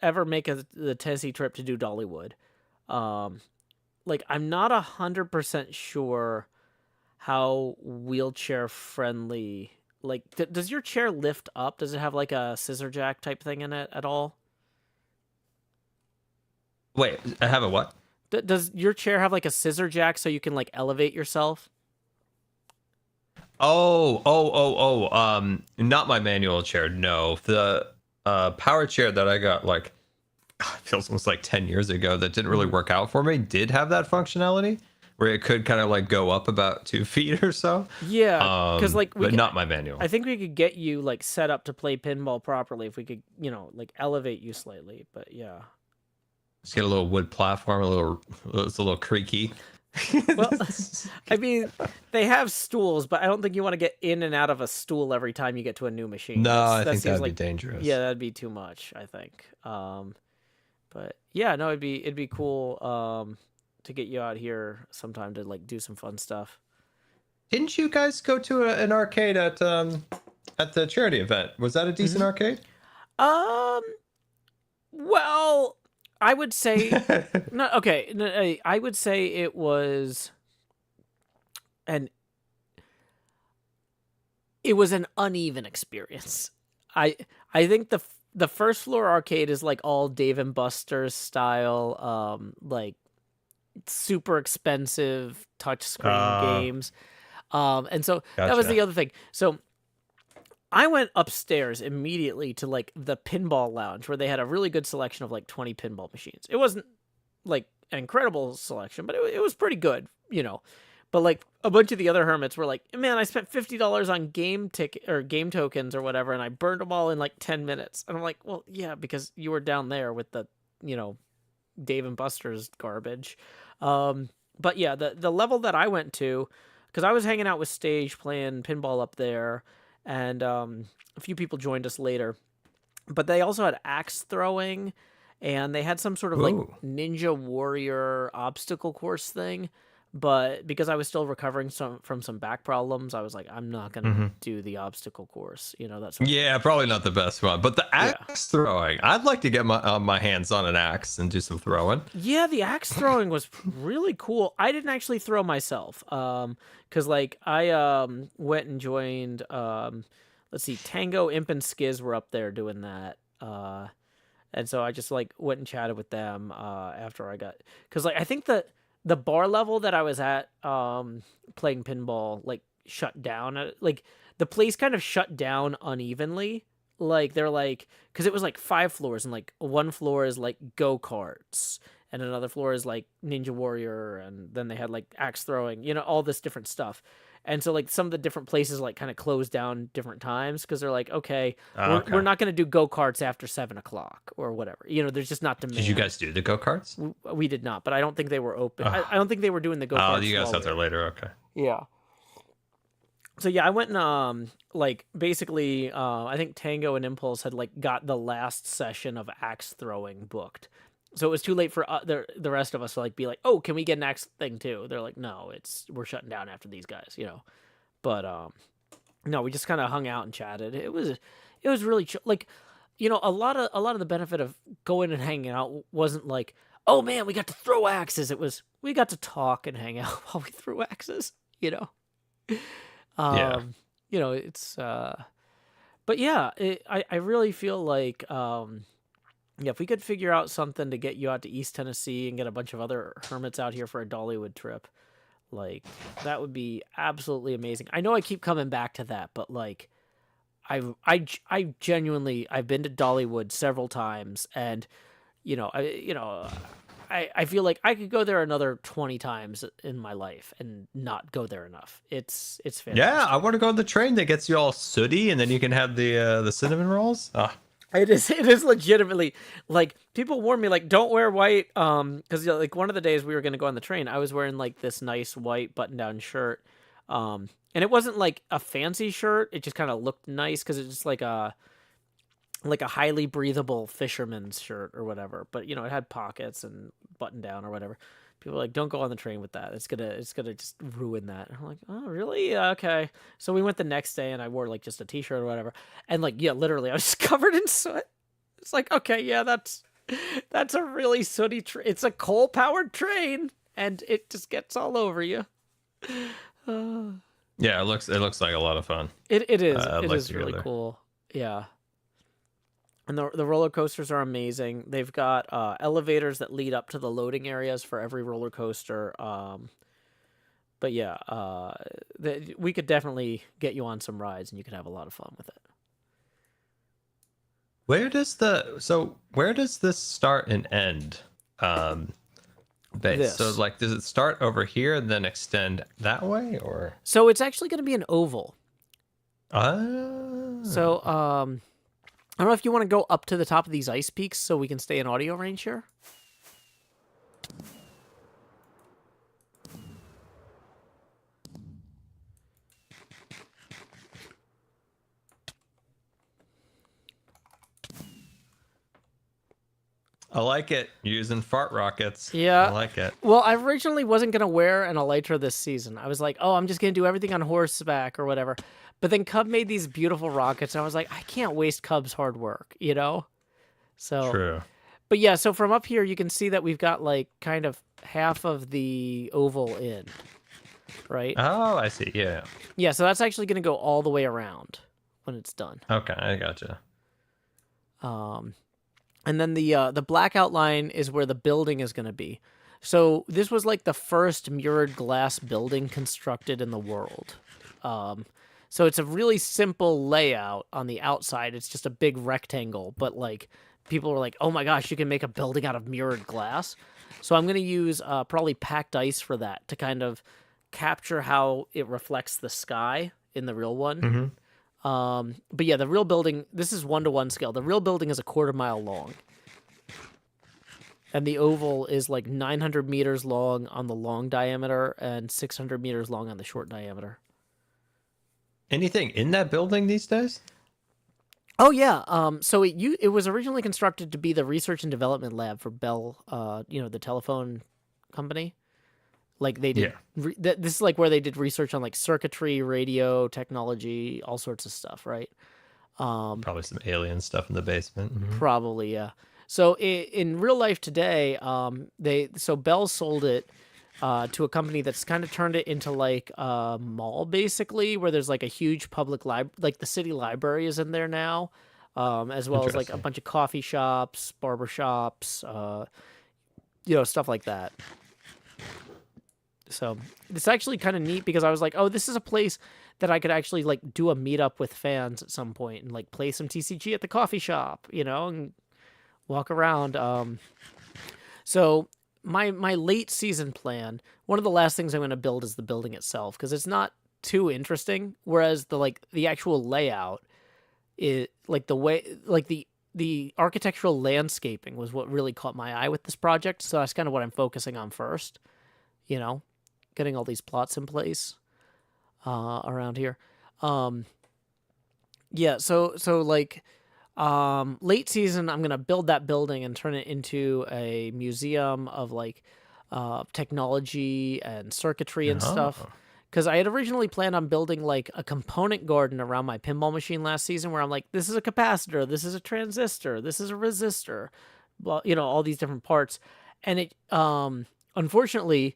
ever make the Tennessee trip to do Dollywood, like, I'm not 100% sure how wheelchair friendly. Like, does your chair lift up? Does it have like a scissor jack type thing in it at all? Wait, I have a what? Does your chair have like a scissor jack so you can like elevate yourself? Not my manual chair. No, the power chair that I got like it feels almost like 10 years ago that didn't really work out for me did have that functionality where it could kind of like go up about 2 feet or so. Yeah, because like but not my manual. I think we could get you like set up to play pinball properly if we could, like elevate you slightly. But yeah. Just get a little wood platform, it's a little creaky. Well, I mean, they have stools, but I don't think you want to get in and out of a stool every time you get to a new machine. No, I think seems that'd like, be dangerous. Yeah, that'd be too much, I think. But yeah, no, it'd be cool. to get you out here sometime to like do some fun stuff. Didn't you guys go to an arcade at the charity event? Was that a decent arcade? Um, well, I would say no. Okay, I would say it was an uneven experience. I I think the first floor arcade is like all Dave and Buster's style, like super expensive touchscreen games. And so that was Gotcha. the other thing. So I went upstairs immediately to like the pinball lounge where they had a really good selection of like 20 pinball machines. It wasn't like an incredible selection, but it was pretty good, you know. But like a bunch of the other hermits were like, man, I spent $50 on game ticket or game tokens or whatever, and I burned them all in like 10 minutes. And I'm like, well, yeah, because you were down there with the, you know, Dave and Buster's garbage. But yeah, the level that I went to, because I was hanging out with Stage playing pinball up there, and a few people joined us later. But they also had axe throwing, and they had some sort of like Ooh. ninja warrior obstacle course thing. But because I was still recovering from some back problems, I was like, I'm not gonna do the obstacle course. You know, that's Yeah, probably not the best one, but the Yeah. axe throwing. I'd like to get my hands on an axe and do some throwing. Yeah, the axe throwing was really cool. I didn't actually throw myself, because like I went and joined let's see, Tango, Imp, and Skiz were up there doing that, and so I just like went and chatted with them after I got, because like I think the bar level that I was at playing pinball like shut down, like the place kind of shut down unevenly. Like they're like, because it was like 5 floors, and like one floor is like go-karts, and another floor is like Ninja Warrior, and then they had like axe throwing, you know, all this different stuff. And so like some of the different places like kind of closed down different times because they're like, okay, Okay. we're not going to do go-karts after 7 o'clock or whatever, you know, there's just not demand. Did you guys do the go-karts? We did not, but I don't think they were open. I don't think they were doing the go-karts. Oh, you guys out there later. Okay. Yeah. So yeah, I went and like basically I think Tango and Impulse had like got the last session of axe throwing booked. So it was too late for the rest of us to like be like, "Oh, can we get an axe thing too?" They're like, "No, we're shutting down after these guys," you know. But no, we just kind of hung out and chatted. It was really like, you know, a lot of the benefit of going and hanging out wasn't like, "Oh man, we got to throw axes." It was we got to talk and hang out while we threw axes, you know. Yeah. You know, it's but yeah, I really feel like yeah, if we could figure out something to get you out to East Tennessee and get a bunch of other hermits out here for a Dollywood trip, like that would be absolutely amazing. I know I keep coming back to that, but like I genuinely I've been to Dollywood several times, and you know, I feel like I could go there another 20 times in my life and not go there enough. It's fantastic. Yeah, I want to go on the train that gets you all sooty, and then you can have the cinnamon rolls. Ah, It is legitimately like people warn me like don't wear white because like one of the days we were gonna go on the train I was wearing like this nice white button down shirt and it wasn't like a fancy shirt, it just kind of looked nice because it's just like a highly breathable fisherman's shirt or whatever, but you know it had pockets and button down or whatever. People are like, don't go on the train with that. It's gonna just ruin that. And I'm like, oh really? Yeah, okay. So we went the next day, and I wore like just a t-shirt or whatever. And like, yeah, literally, I was just covered in soot. It's like, okay, yeah, that's a really sooty. It's a coal-powered train, and it just gets all over you. yeah, it looks like a lot of fun. It is. I'd It like is to go really there. cool. Yeah. And the roller coasters are amazing. They've got elevators that lead up to the loading areas for every roller coaster. But yeah, we could definitely get you on some rides, and you could have a lot of fun with it. Where does this start and end? Base. So This. like, does it start over here and then extend that way, or? So it's actually going to be an oval. Ah. So I don't know if you want to go up to the top of these ice peaks so we can stay in audio range here. I like it. Using fart rockets. Yeah. I like it. Well, I originally wasn't gonna wear an elytra this season. I was like, oh, I'm just gonna do everything on horseback or whatever. But then Cub made these beautiful rockets, and I was like, I can't waste Cub's hard work, you know? So, True. but yeah, so from up here, you can see that we've got like kind of half of the oval in, right? Oh, I see. Yeah. Yeah, so that's actually gonna go all the way around when it's done. Okay, I gotcha. And then the black outline is where the building is going to be. So this was like the first mirrored glass building constructed in the world. So it's a really simple layout on the outside. It's just a big rectangle, but like people were like, "Oh my gosh, you can make a building out of mirrored glass." So I'm going to use probably packed ice for that to kind of capture how it reflects the sky in the real one. Mm-hmm. But yeah, the real building, this is 1-to-1 scale. The real building is a 1/4 mile long. And the oval is like 900 meters long on the long diameter and 600 meters long on the short diameter. Anything in that building these days? Oh yeah. So it was originally constructed to be the research and development lab for Bell, the telephone company. Like they did. Yeah. This is like where they did research on like circuitry, radio technology, all sorts of stuff, right? Probably some alien stuff in the basement. Mhm. Probably, yeah. So in real life today, Bell sold it to a company that's kind of turned it into like a mall, basically, where there's like a huge public like the city library is in there now, as well as like a bunch of coffee shops, barber shops, stuff like that. So it's actually kind of neat because I was like, oh, this is a place that I could actually like do a meetup with fans at some point and like play some TCG at the coffee shop, and walk around. So my late season plan, one of the last things I'm going to build is the building itself because it's not too interesting. Whereas the actual layout is like the way, like the architectural landscaping was what really caught my eye with this project. So that's kind of what I'm focusing on first, getting all these plots in place around here. Yeah, so like late season, I'm gonna build that building and turn it into a museum of like technology and circuitry and stuff. Because I had originally planned on building like a component garden around my pinball machine last season, where I'm like, this is a capacitor, this is a transistor, this is a resistor, well, all these different parts, and it unfortunately.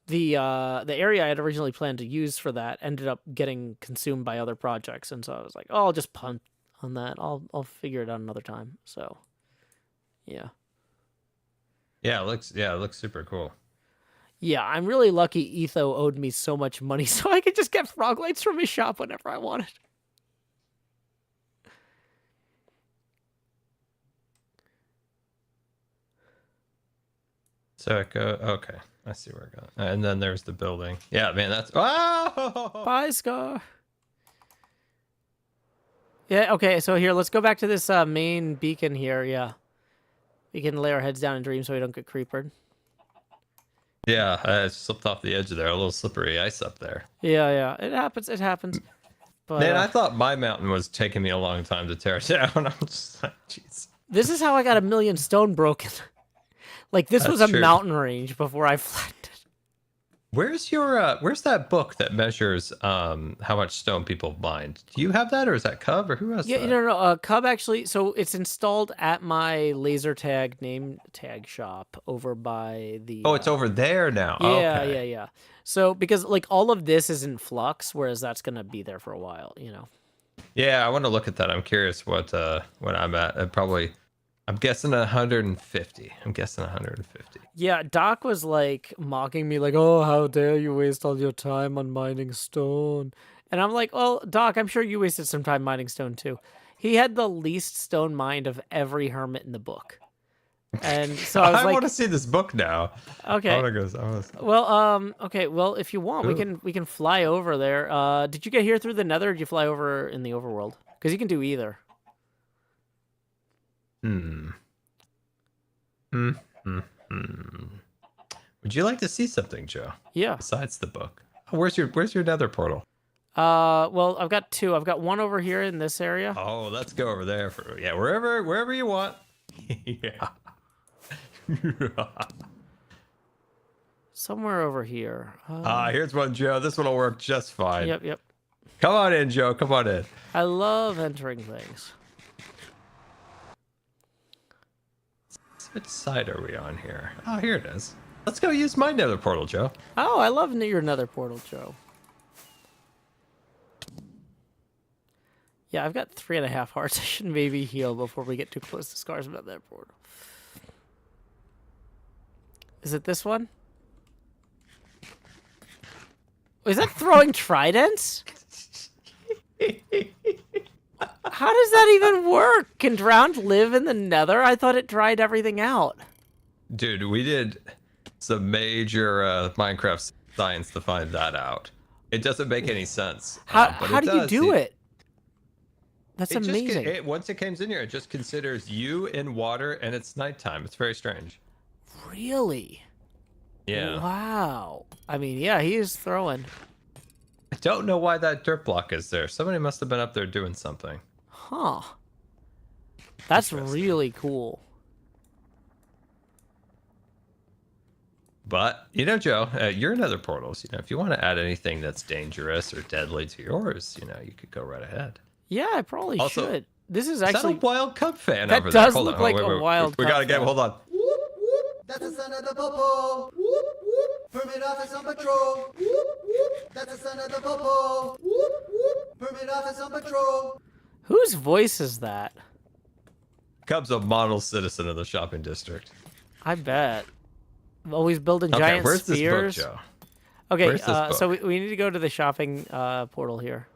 The area I had originally planned to use for that ended up getting consumed by other projects, and so I was like, oh, I'll just punt on that. I'll figure it out another time. So, yeah. Yeah, it looks super cool. Yeah, I'm really lucky Etho owed me so much money so I could just get frog lights from his shop whenever I wanted. So it go okay. I see where it goes. And then there's the building. Yeah, man, that's Bye, Scar. Yeah, okay, so here, let's go back to this main beacon here, yeah. We can lay our heads down and dream so we don't get creepered. Yeah, I slipped off the edge of there. A little slippery ice up there. Yeah, it happens. But, man, I thought my mountain was taking me a long time to tear down. I'm just like, jeez. This is how I got 1,000,000 stone broken. Like, this was a mountain range before I flattened it. Where's that book that measures how much stone people mined? Do you have that, or is that Cub, or who has that? Yeah, no. Cub actually, so it's installed at my laser tag name tag shop over by the... Oh, it's over there now. Yeah, okay. yeah. So, because, like, all of this is in flux, whereas that's going to be there for a while, Yeah, I want to look at that. I'm curious what I'm at. I'm guessing 150. Yeah, Doc was like mocking me, like, "Oh, how dare you waste all your time on mining stone?" And I'm like, "Well, Doc, I'm sure you wasted some time mining stone too." He had the least stone mined of every hermit in the book, and so I was I like, want to see this book now. Okay. I want to go. Well, okay. Well, if you want, we can fly over there. Did you get here through the Nether? Or did you fly over in the overworld? Because you can do either. Would you like to see something, Joe? Yeah. Besides the book. Where's your Nether portal? Well, I've got two. I've got one over here in this area. Oh, let's go over there wherever you want. Yeah. Somewhere over here. Here's one, Joe. This one will work just fine. Yep. Come on in, Joe. Come on in. I love entering things. Which side are we on here? Oh, here it is. Let's go use my nether portal, Joe. Oh, I love your nether portal, Joe. Yeah, I've got 3.5 hearts. I should maybe heal before we get too close to Scar's nether portal. Is it this one? Is that throwing tridents? How does that even work? Can drowned live in the nether? I thought it dried everything out. Dude, we did some major Minecraft science to find that out. It doesn't make any sense. How do you do it? That's It just amazing. once it comes in here, it just considers you in water, and it's nighttime. It's very strange. Really? Yeah. Wow. I mean, yeah, he is throwing. I don't know why that dirt block is there. Somebody must have been up there doing something. Huh. That's really cool. But, you know, Joe, your nether portals, you know, if you want to add anything that's dangerous or deadly to yours, you know, you could go right ahead. Yeah, I probably Also, should. This is Is that actually a Wild Cub fan that over there? does Hold look on, like wait, a wait, Wild We Cub gotta get, fan. hold on. Whoop, whoop, that's the son of the popo. Whoop, whoop, permit office on patrol. Whoop, whoop, that's the son of the popo. Whoop, whoop, permit office on patrol. Whose voice is that? Cub's a model citizen of the shopping district. I bet. Always building Okay, giant where's spheres. this book, Joe? Okay, Where's this so book? we need to go to the shopping portal here.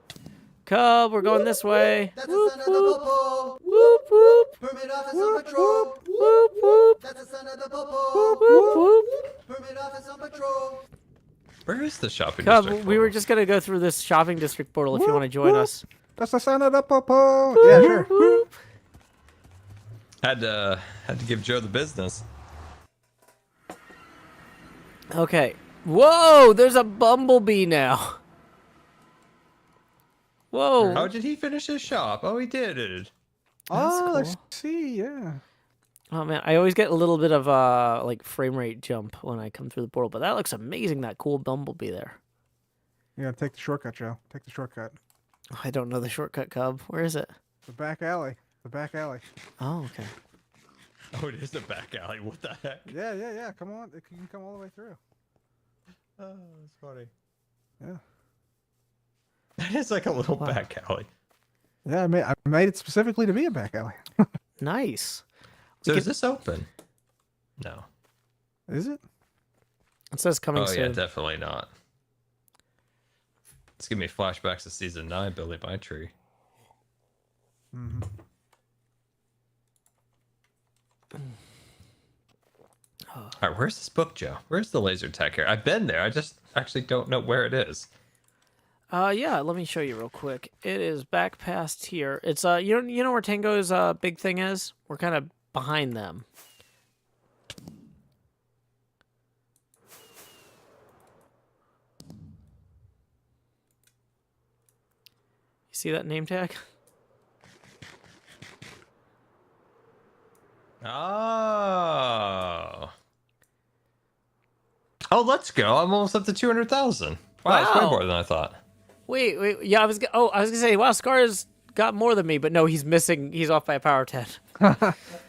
Cub, we're going this way. That's Whoop, the son of the whoop, popo. whoop, whoop, Permit office on patrol. whoop, whoop, That's the son of the whoop, popo. whoop, whoop. Permit office on patrol. Where is the shopping Cub, district? we were portal? just gonna go through this shopping district portal if you want to join us. That's the son of the popo. Yeah, sure. Whoop. Had to give Joe the business. Okay. Whoa, there's a bumblebee now. Whoa. How did he finish his shop? Oh, he did. Oh, cool. I see. Yeah. Oh man, I always get a little bit of like frame rate jump when I come through the portal, but that looks amazing. That cool bumblebee there. Yeah, take the shortcut, Joe. Take the shortcut. I don't know the shortcut, Cub. Where is it? The back alley. The back alley. Oh, okay. Oh, it is a back alley. What the heck? Yeah. Come on. You can come all the way through. Oh, that's funny. Yeah. That is like a little back alley. Yeah, I made it specifically to be a back alley. Nice. So We is this open? No. Is it? It says coming Oh soon. yeah, definitely not. It's giving me flashbacks to season 9, building my tree. Mm-hmm. All right, where's this book, Joe? Where's the laser tag here? I've been there. I just actually don't know where it is. Yeah, let me show you real quick. It is back past here. It's you know where Tango's big thing is? We're kind of behind them. You see that name tag? Oh. Oh, let's go. I'm almost up to 200,000. Wow, that's way Wow. more than I thought. Wait. Yeah, I was gonna say, wow, Scar's got more than me, but no, he's missing. He's off by a power 10.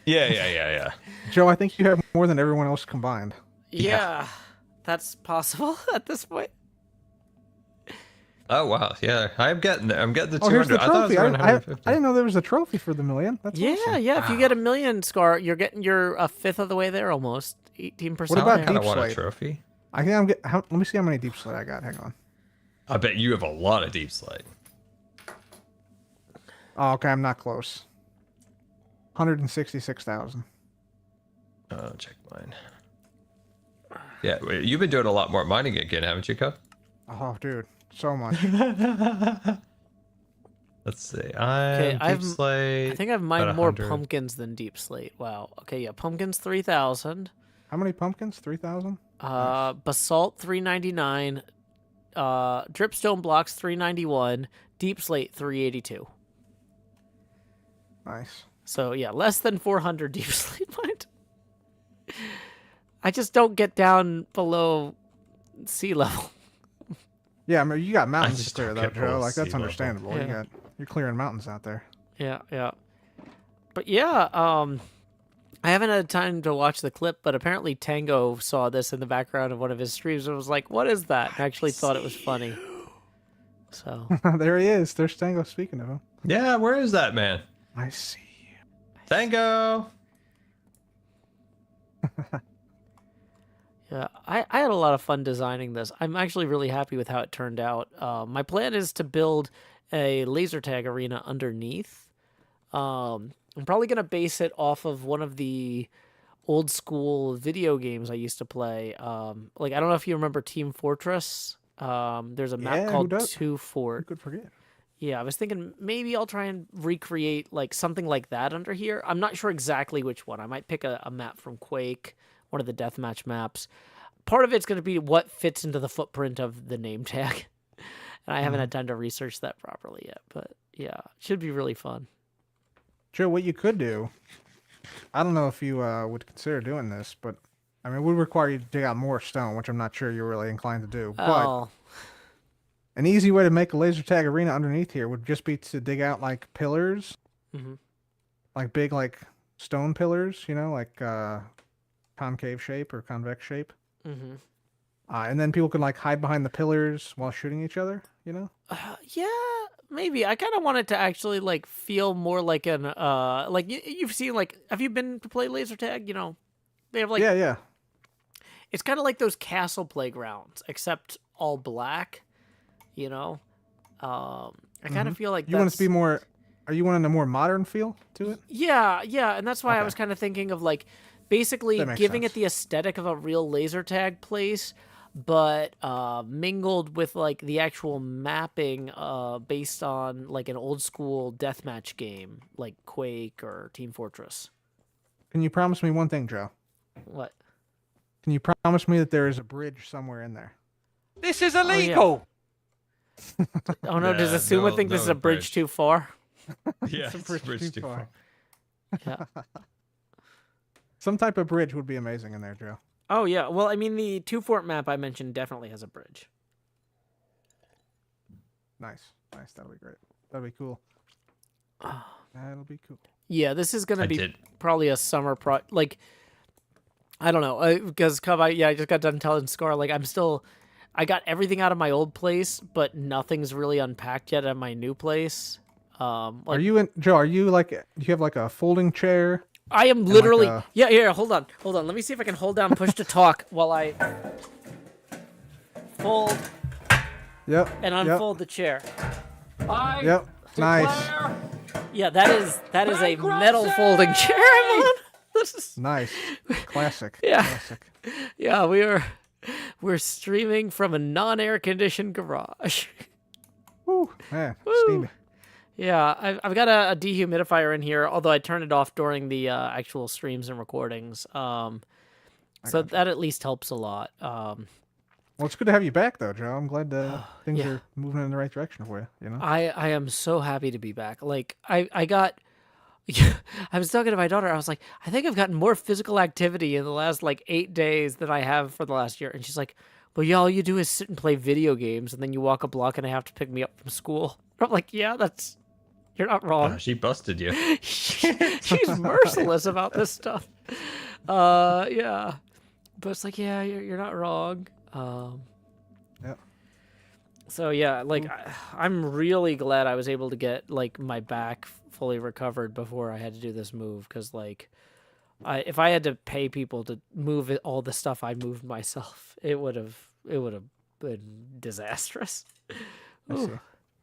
Yeah. Joe, I think you have more than everyone else combined. Yeah, that's possible at this point. Oh, wow. Yeah, I'm getting there. I'm getting the 200. Oh, here's the I thought it was trophy. around I 150. didn't know there was a trophy for the million. That's Yeah, awesome. yeah. If you get a million, Scar, you're getting your a fifth of the way there almost. 18%. What about I kind of Deep want a Slate? trophy. I think let me see how many deep slate I got. Hang on. I bet you have a lot of deep slate. Oh, okay, I'm not close. 166,000. Check mine. Yeah, you've been doing a lot more mining again, haven't you, Cub? Oh, dude, so much. Let's see. Okay, I'm deep slate. I think I've mined about more 100. pumpkins than deep slate. Wow. Okay, yeah, pumpkins 3,000. How many pumpkins? 3,000. Basalt 399. Dripstone blocks 391. Deep slate 382. Nice. So yeah, less than 400 deep slate mined. I just don't get down below sea level. Yeah, I mean, you got mountains to just clear don't though, get below Joe. Like sea that's level. understandable. Yeah. You're clearing mountains out there. Yeah. But yeah, I haven't had time to watch the clip, but apparently Tango saw this in the background of one of his streams and was like, "What is that?" And actually thought it was funny. So There he is. There's Tango speaking of him. Yeah, where is that man? I see you. Tango. yeah, I had a lot of fun designing this. I'm actually really happy with how it turned out. My plan is to build a laser tag arena underneath. I'm probably gonna base it off of one of the old school video games I used to play. Like I don't know if you remember Team Fortress. There's a map Yeah, who called does? Two Who Fort. could forget? Yeah, I was thinking maybe I'll try and recreate like something like that under here. I'm not sure exactly which one. I might pick a map from Quake, one of the deathmatch maps. Part of it's going to be what fits into the footprint of the name tag. And I haven't had time to research that properly yet, but yeah, it should be really fun. Joe, what you could do, I don't know if you would consider doing this, but I mean, it would require you to dig out more stone, which I'm not sure you're really inclined to do. But Oh, an easy way to make a laser tag arena underneath here would just be to dig out like pillars, mhm. like big like stone pillars, like concave shape or convex shape. Mhm. And then people could like hide behind the pillars while shooting each other, Yeah, maybe. I kind of want it to actually like feel more like an like you've seen like have you been to play laser tag? They have like Yeah. it's kind of like those castle playgrounds except all black, I kind of feel like You want it to that's be more. Are you wanting a more modern feel to it? Yeah, and that's why I Okay. was kind of thinking of like basically That makes giving sense. it the aesthetic of a real laser tag place, but mingled with like the actual mapping based on like an old school deathmatch game like Quake or Team Fortress. Can you promise me one thing, Joe? What? Can you promise me that there is a bridge somewhere in there? This is yeah. illegal. Oh no, does Yeah, Asuma no- think this no is a bridge bridge. too far? Yeah, a it's bridge bridge too too far. far. Yeah. Some type of bridge would be amazing in there, Joe. Oh yeah. Well, I mean the Two Fort map I mentioned definitely has a bridge. Nice. That'll be great. That'll be cool. That'll be cool. Yeah, this is gonna I be did. probably a summer like I don't know because Cub I just got done telling Scar like I got everything out of my old place but nothing's really unpacked yet at my new place. Are Like you in, Joe? Are you like? Do you have like a folding chair? I am like literally a- yeah hold on let me see if I can hold down push to talk while I fold Yep. and unfold the chair. Yep. Nice. Yeah, that is a metal folding chair I'm on. This is Nice. Classic. Yeah. Classic. yeah we're streaming from a non-air conditioned garage. Woo. Man. Steamy. Yeah, I've got a dehumidifier in here, although I turn it off during the actual streams and recordings. So that at least helps a lot. Well, it's good to have you back, though, Joe. I'm glad things Yeah. are moving in the right direction for you. I am so happy to be back. Like I got, I was talking to my daughter. I was like, I think I've gotten more physical activity in the last like 8 days than I have for the last year. And she's like, well, yeah, all you do is sit and play video games, and then you walk a block and I have to pick me up from school. I'm like, yeah, you're not wrong. She busted you. She's merciless about this stuff. Yeah, but it's like, yeah, you're not wrong. Yep. So yeah, like I'm really glad I was able to get like my back fully recovered before I had to do this move, because like, if I had to pay people to move all the stuff I moved myself, it would have been disastrous. I see.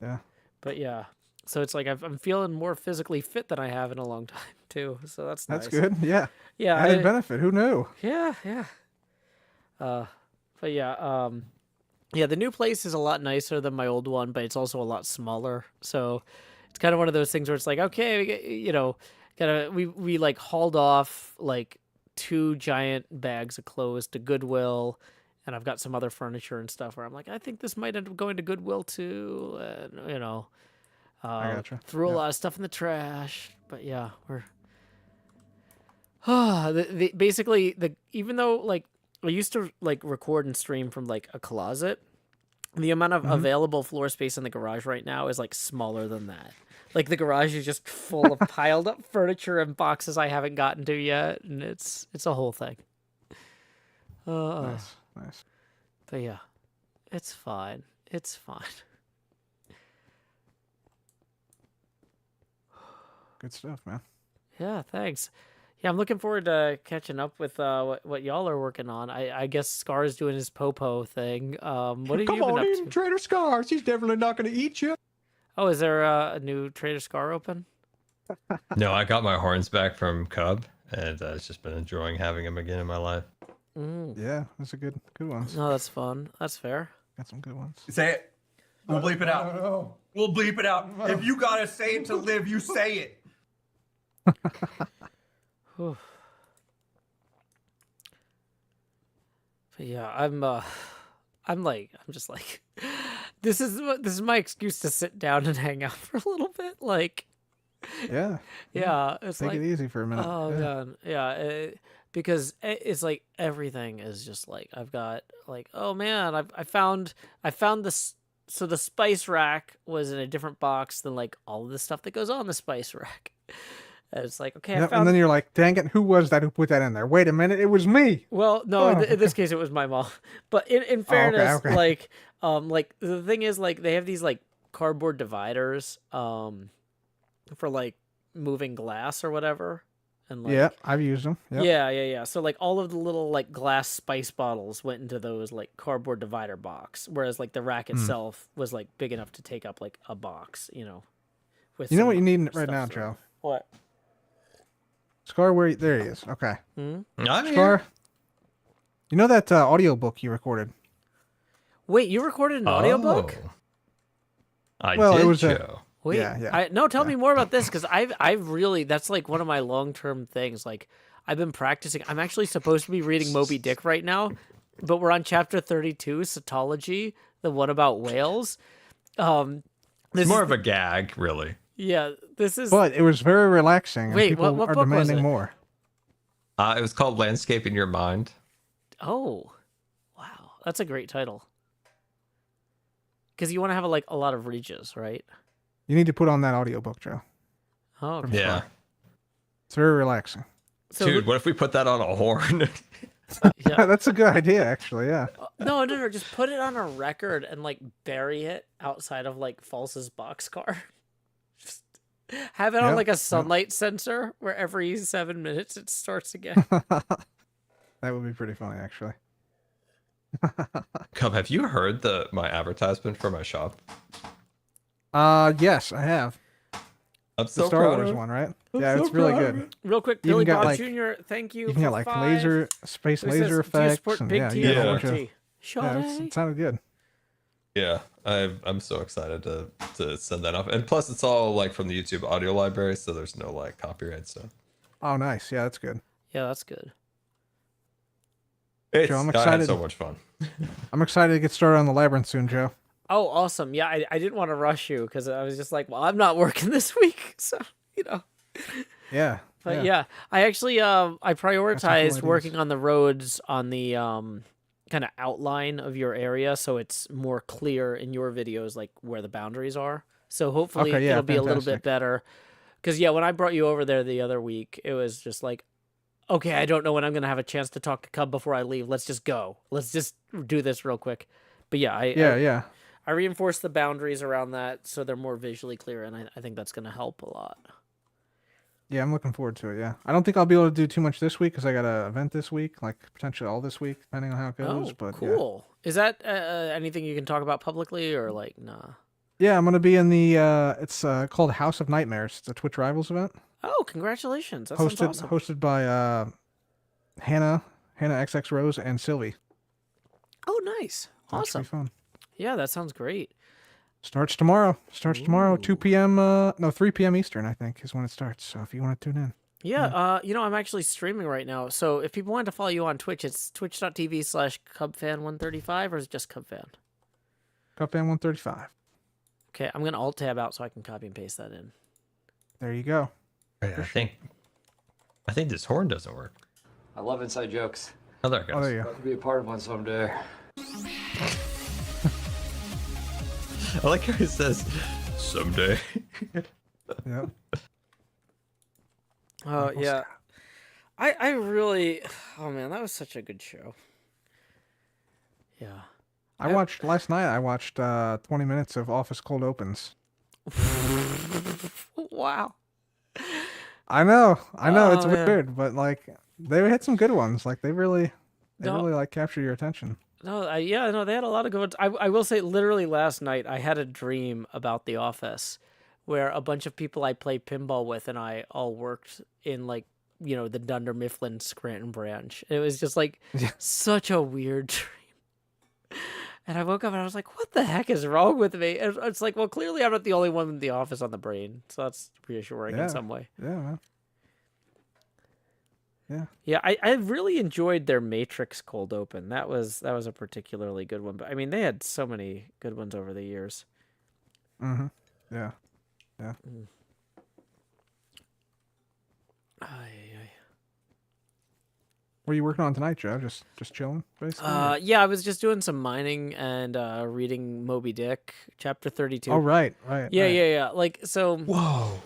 Yeah. But yeah, so it's like I'm feeling more physically fit than I have in a long time too. So that's That's nice. good. Yeah. Yeah, Added benefit. Who knew? yeah. But yeah, yeah, the new place is a lot nicer than my old one, but it's also a lot smaller. So it's kind of one of those things where it's like, okay, we like hauled off like 2 giant bags of clothes to Goodwill, and I've got some other furniture and stuff where I'm like, I think this might end up going to Goodwill too, and I gotcha. threw a Yep. lot of stuff in the trash. But yeah, Basically even though like I used to like record and stream from like a closet, the amount of available floor space in the garage right now is like smaller than that. Like the garage is just full of piled up furniture and boxes I haven't gotten to yet, and it's a whole thing. Nice. But yeah, it's fine. It's fine. Good stuff, man. Yeah, thanks. Yeah, I'm looking forward to catching up with what y'all are working on. I guess Scar is doing his popo thing. What have you been up to? Trader Scars. He's definitely not going to eat you. Oh, is there a new Trader Scar open? No, I got my horns back from Cub, and I've just been enjoying having him again in my life. Yeah, those are good ones. No, that's fun. That's fair. Got some good ones. Say it. We'll bleep it out. No. We'll bleep it out. If you gotta say it to live, you say it. Whew. But yeah, I'm just like, this is my excuse to sit down and hang out for a little bit. Like, Yeah. yeah, it's Take like, it eeasy for a minute. oh yeah. man, yeah, because it's like everything is just like I've got like, oh man, I found this. So the spice rack was in a different box than like all of the stuff that goes on the spice rack. And it's like, okay, I Yep, found. and then you're like, dang it, who was that who put that in there? Wait a minute, it was me. Well, no, Oh, in this case it was my mom. But in fairness, okay. like the thing is, like they have these like cardboard dividers, for like moving glass or whatever, and like, Yeah, I've used them. Yep. yeah. So like all of the little like glass spice bottles went into those like cardboard divider box, whereas like the rack itself was like big enough to take up like a box, you know. With You know some what you need right stuff now, through it. Joe? What? Scar, there he is. Okay. I'm Scar, here. you know that audiobook you recorded? Wait, you recorded an audiobook? Oh. I Well, it did, was Joe. Wait, Yeah. No, tell me more about this, because I've really, that's like one of my long-term things. Like I've been practicing. I'm actually supposed to be reading Moby Dick right now, but we're on chapter 32, Cetology, the one about whales. This It's more is of a gag, really. yeah. This is But it was very relaxing. And Wait, people what are book was demanding it? more. It was called Landscape in Your Mind. oh, wow, that's a great title. Because you want to have like a lot of reaches, right? You need to put on that audiobook, Joe. Oh, okay. Yeah. It's very relaxing. So Dude, what if we put that on a horn? yeah. That's a good idea, actually. Yeah. No, just put it on a record and like bury it outside of like False's boxcar. Just have it on Yep, like a yep. sunlight sensor where every 7 minutes it starts again. That would be pretty funny, actually. Cub, have you heard my advertisement for my shop? Yes, I have. I'm The so Star proud Wars of it. one, right? I'm Yeah, so it's really proud of good. it. Real quick, You even Billy got, Bob like- Jr., thank you. You can get for like 5. space Who says, laser "Do you effects. support And, Big yeah, T you or got a Little bunch of- T? yeah, Sade? it sounded good. Yeah, I'm so excited to send that off. And plus, it's all like from the YouTube audio library, so there's no like copyright stuff. Oh, nice. Yeah, that's good. Yeah, that's good. It's, I'm I had excited. so much fun. I'm excited to get started on the labyrinth soon, Joe. Oh, awesome. Yeah, I didn't want to rush you because I was just like, well, I'm not working this week. So, you know. Yeah. But yeah, I actually I prioritized ideas. working on the roads on the kind of outline of your area so it's more clear in your videos like where the boundaries are. So hopefully Okay, yeah, it'll be a little fantastic. bit better. Cuz yeah, when I brought you over there the other week, it was just like, okay, I don't know when I'm going to have a chance to talk to Cub before I leave. Let's just go. Let's just do this real quick. But yeah, Yeah. I reinforced the boundaries around that so they're more visually clear, and I think that's going to help a lot. Yeah, I'm looking forward to it. Yeah. I don't think I'll be able to do too much this week because I got an event this week, like potentially all this week, depending on how it goes. Oh, But cool. Is that anything you can talk about publicly or like, nah? yeah, I'm gonna be in the. It's called House of Nightmares. It's a Twitch Rivals event. Oh, congratulations. That sounds awesome. Hosted by Hannah XX Rose and Sylvie. Oh, nice. That should be Awesome. fun. Yeah, that sounds great. Starts tomorrow. 2 p.m. No, 3 p.m. Eastern, I think, is when it starts. So if you want to tune in. Yeah, I'm actually streaming right now. So if people want to follow you on Twitch, it's twitch.tv/CubFan135 or is it just CubFan? Cupfan 135. Okay, I'm going to alt tab out so I can copy and paste that in. There you go. I think I think this horn doesn't work. I love inside jokes. Oh, there it Oh, goes. there you go. I'd love to be a part of one someday. I like how he says, someday. Yep. Oh yeah, I really, oh man, that was such a good show. Yeah. I watched last night. I watched 20 minutes of Office Cold Opens. Wow. I know, it's Oh, man. weird, but like they had some good ones. Like they really No. like capture your attention. No, yeah, no, they had a lot of good ones. I will say, literally last night, I had a dream about The Office, where a bunch of people I play pinball with and I all worked in like, the Dunder Mifflin Scranton branch. It was just like such a weird dream. And I woke up and I was like, what the heck is wrong with me? And it's like, well, clearly I'm not the only one in the office on the brain. So that's reassuring in some way. Yeah, man. Yeah. Yeah, I really enjoyed their Matrix Cold Open. That was a particularly good one. But I mean, they had so many good ones over the years. Mm-hmm. Yeah. Ay, ay. What are you working on tonight, Joe? Just chilling, basically. Yeah, I was just doing some mining and reading Moby Dick, chapter 32. Oh, right. Yeah. Like, so, Whoa.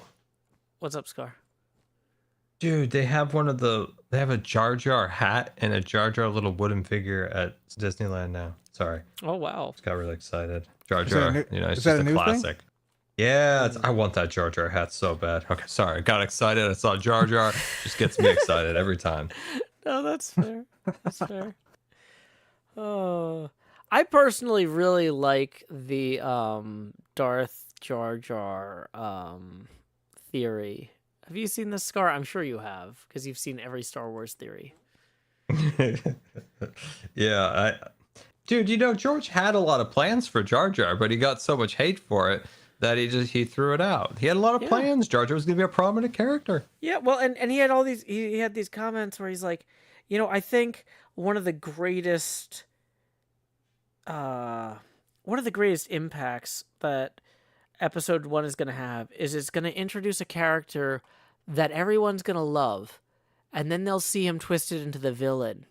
what's up, Scar? Dude, they have a Jar Jar hat and a Jar Jar little wooden figure at Disneyland now. Sorry. Oh, wow. Just got really excited. Jar Is that a Jar, new- it's is that just a a new thing? classic. Yeah, I want that Jar Jar hat so bad. Okay, sorry. I got excited. I saw Jar Jar. Just gets me excited every time. No, that's fair. That's fair. Oh, I personally really like the Darth Jar Jar theory. Have you seen this, Scar? I'm sure you have, because you've seen every Star Wars theory. Yeah, dude, George had a lot of plans for Jar Jar, but he got so much hate for it that he threw it out. He had a lot of plans. Jar Jar was gonna be a prominent character. Yeah, well, and he had all these. He had these comments where he's like, I think one of the greatest impacts that episode 1 is going to have is it's going to introduce a character that everyone's going to love, and then they'll see him twisted into the villain,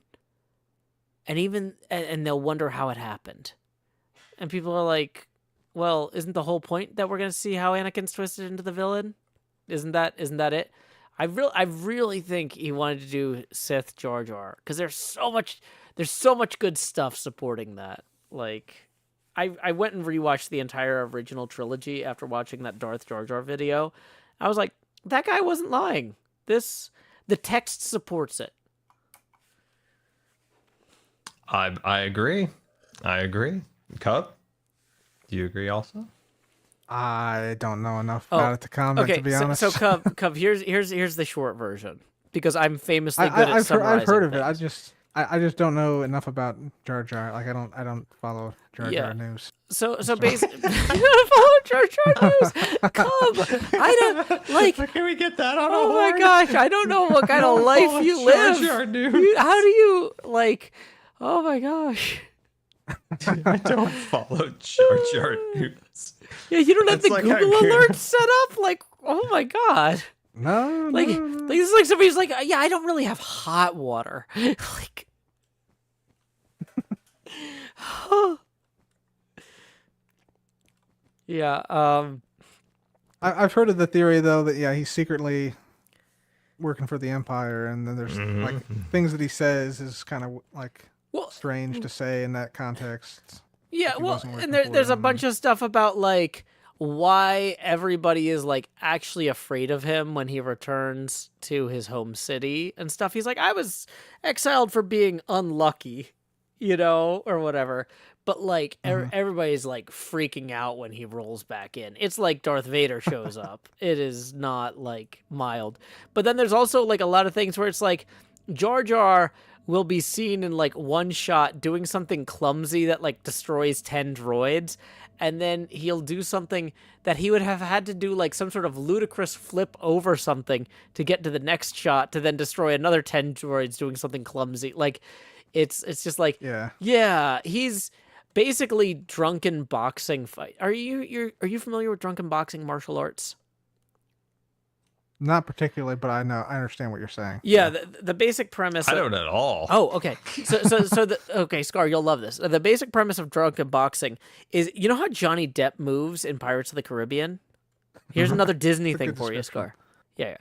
and they'll wonder how it happened. And people are like, well, isn't the whole point that we're going to see how Anakin's twisted into the villain? Isn't that it? I really think he wanted to do Sith Jar Jar, because there's so much good stuff supporting that. Like, I went and rewatched the entire original trilogy after watching that Darth Jar Jar video. I was like, that guy wasn't lying. The text supports it. I agree. Cub, do you agree also? I don't know enough about it to comment, Okay, to be honest. so Cub, here's the short version, because I'm famously good at I've summarizing heard of it. things. I just don't know enough about Jar Jar. Like I don't follow Jar Jar news. So basically, follow Jar Jar news. Cub, I don't like. Can we get that on? Oh my gosh, I don't know what kind of life you live. Jar news. How do you like? Oh my gosh. I don't follow Jar Jar news. Yeah, you don't have It's the like Google I can't- alerts set up. Like, oh my god. No, Like, no. like this is like somebody's like, yeah, I don't really have hot water. Like, yeah. I've heard of the theory though that he's secretly working for the Empire, and then there's like things that he says is kind of like Well, strange to say in that context. yeah. he Well, wasn't and working for there's a them. bunch of stuff about like why everybody is like actually afraid of him when he returns to his home city and stuff. He's like, I was exiled for being unlucky, or whatever. But like everybody's like freaking out when he rolls back in. It's like Darth Vader shows up. It is not like mild. But then there's also like a lot of things where it's like Jar Jar will be seen in like one shot doing something clumsy that like destroys 10 droids, and then he'll do something that he would have had to do like some sort of ludicrous flip over something to get to the next shot to then destroy another 10 droids doing something clumsy. Like it's just like he's basically drunken boxing fight. Are you familiar with drunken boxing martial arts? Not particularly, but I understand what you're saying. Yeah, the basic premise. I don't at all. Oh, okay. Okay, Scar, you'll love this. The basic premise of drunken boxing is, you know how Johnny Depp moves in Pirates of the Caribbean? Here's another Disney thing good for you, description. Scar. Yeah.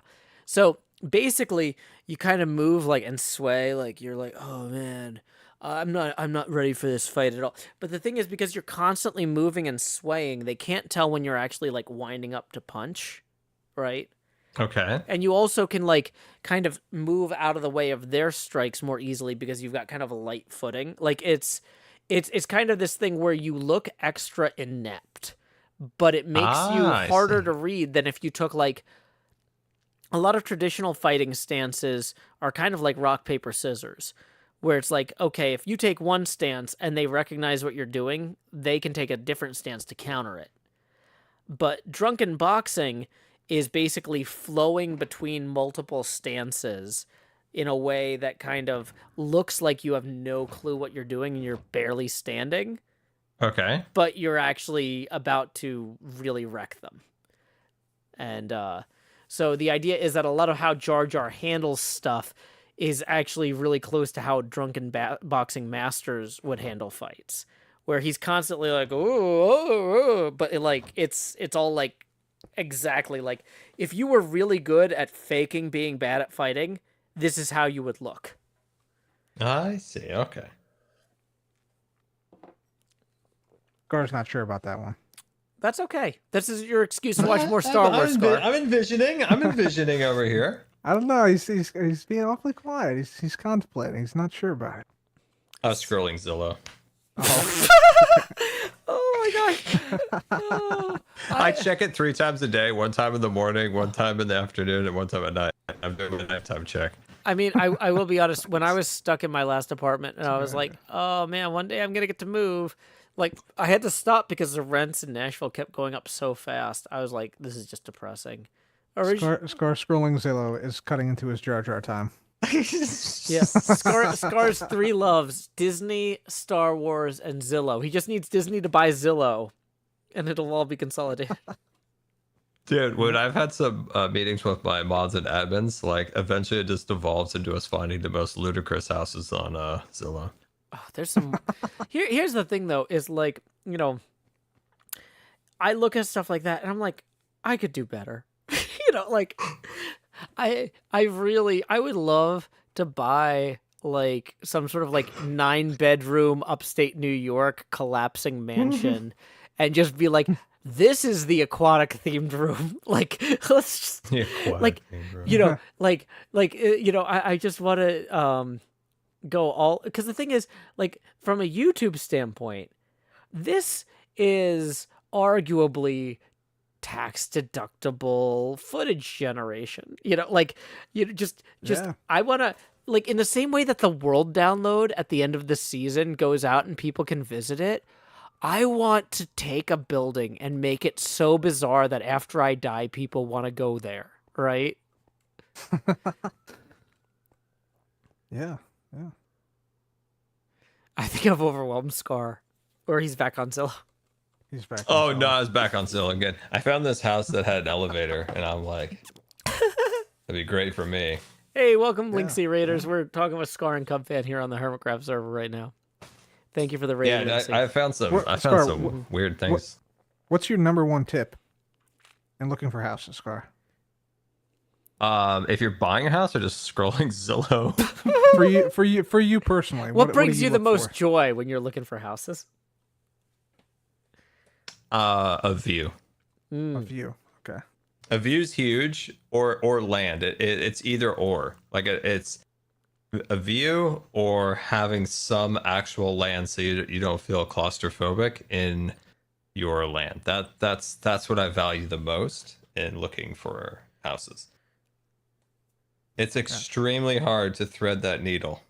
So basically, you kind of move like and sway, like you're like, oh man, I'm not ready for this fight at all. But the thing is, because you're constantly moving and swaying, they can't tell when you're actually like winding up to punch, right? Okay. And you also can like kind of move out of the way of their strikes more easily because you've got kind of a light footing. Like it's kind of this thing where you look extra inept, but it makes you I harder see. to read than if you took like a lot of traditional fighting stances are kind of like rock paper scissors, where it's like, okay, if you take one stance and they recognize what you're doing, they can take a different stance to counter it. But drunken boxing is basically flowing between multiple stances in a way that kind of looks like you have no clue what you're doing and you're barely standing, Okay. but you're actually about to really wreck them. And so the idea is that a lot of how Jar Jar handles stuff is actually really close to how drunken boxing masters would handle fights, where he's constantly like, oh, but it's all like exactly like if you were really good at faking being bad at fighting, this is how you would look. I see. Okay. Gar's not sure about that one. That's okay. This is your excuse to watch more Star Wars. I'm envisioning. I'm envisioning over here. I don't know. He's being awfully quiet. He's contemplating. He's not sure about it. I was scrolling Zillow. Oh my gosh. Oh, I check it 3 times a day. 1 time in the morning, 1 time in the afternoon, and 1 time at night. I'm doing the nighttime check. I mean, I will be honest. When I was stuck in my last apartment and I was like, oh man, one day I'm going to get to move. Like, I had to stop because the rents in Nashville kept going up so fast. I was like, this is just depressing. Scar scrolling Zillow is cutting into his Jar Jar time. Yeah, Scar's 3 loves: Disney, Star Wars, and Zillow. He just needs Disney to buy Zillow, and it'll all be consolidated. Dude, when I've had some meetings with my mods and admins, like eventually it just devolves into us finding the most ludicrous houses on Zillow. Oh, there's some. Here's the thing, though, is like, you know, I look at stuff like that, and I'm like, I could do better. You know, like, I would love to buy like some sort of like 9-bedroom upstate New York collapsing mansion, and just be like, this is the aquatic themed room. Like, let's just like, you know, you know, I just want to go all, because the thing is, like, from a YouTube standpoint, this is arguably tax deductible footage generation. You know, like, you know, just Yeah. I want to, like, in the same way that the world download at the end of the season goes out and people can visit it, I want to take a building and make it so bizarre that after I die, people want to go there, right? Yeah. I think I've overwhelmed Scar, or he's back on Zillow. He's back. Oh no, I was back on Zillow again. I found this house that had an elevator, and I'm like, that'd be great for me. Hey, welcome, Linksy Raiders. We're talking with Scar and Cub fan here on the HermitCraft server right now. Thank you for the raid. Yeah, I found some. What- I found Scar, some weird things. What's your number one tip in looking for houses, Scar? If you're buying a house or just scrolling Zillow, For you personally, What do brings you the look most for? joy when you're looking for houses? a view. A view. Okay. A view's huge, or land. It's either or. Like it's a view or having some actual land, so you don't feel claustrophobic in your land. That's what I value the most in looking for houses. It's extremely hard to thread that needle.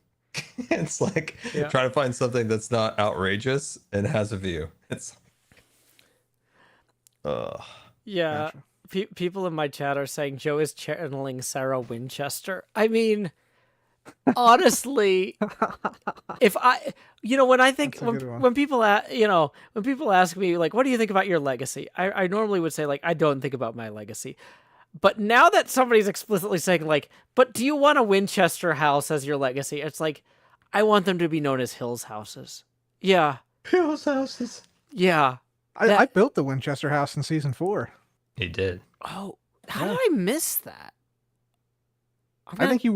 It's like trying to find something that's not outrageous and has a view. It's Yeah, people in my chat are saying Joe is channeling Sarah Winchester. I mean, honestly, if I, you know, when I think when people when people ask me like, what do you think about your legacy? I normally would say like, I don't think about my legacy. But now that somebody's explicitly saying like, but do you want a Winchester house as your legacy? It's like, I want them to be known as Hills houses. Yeah. Hills houses. Yeah. I built the Winchester house in season 4. He did. Oh, how did I miss that? I think you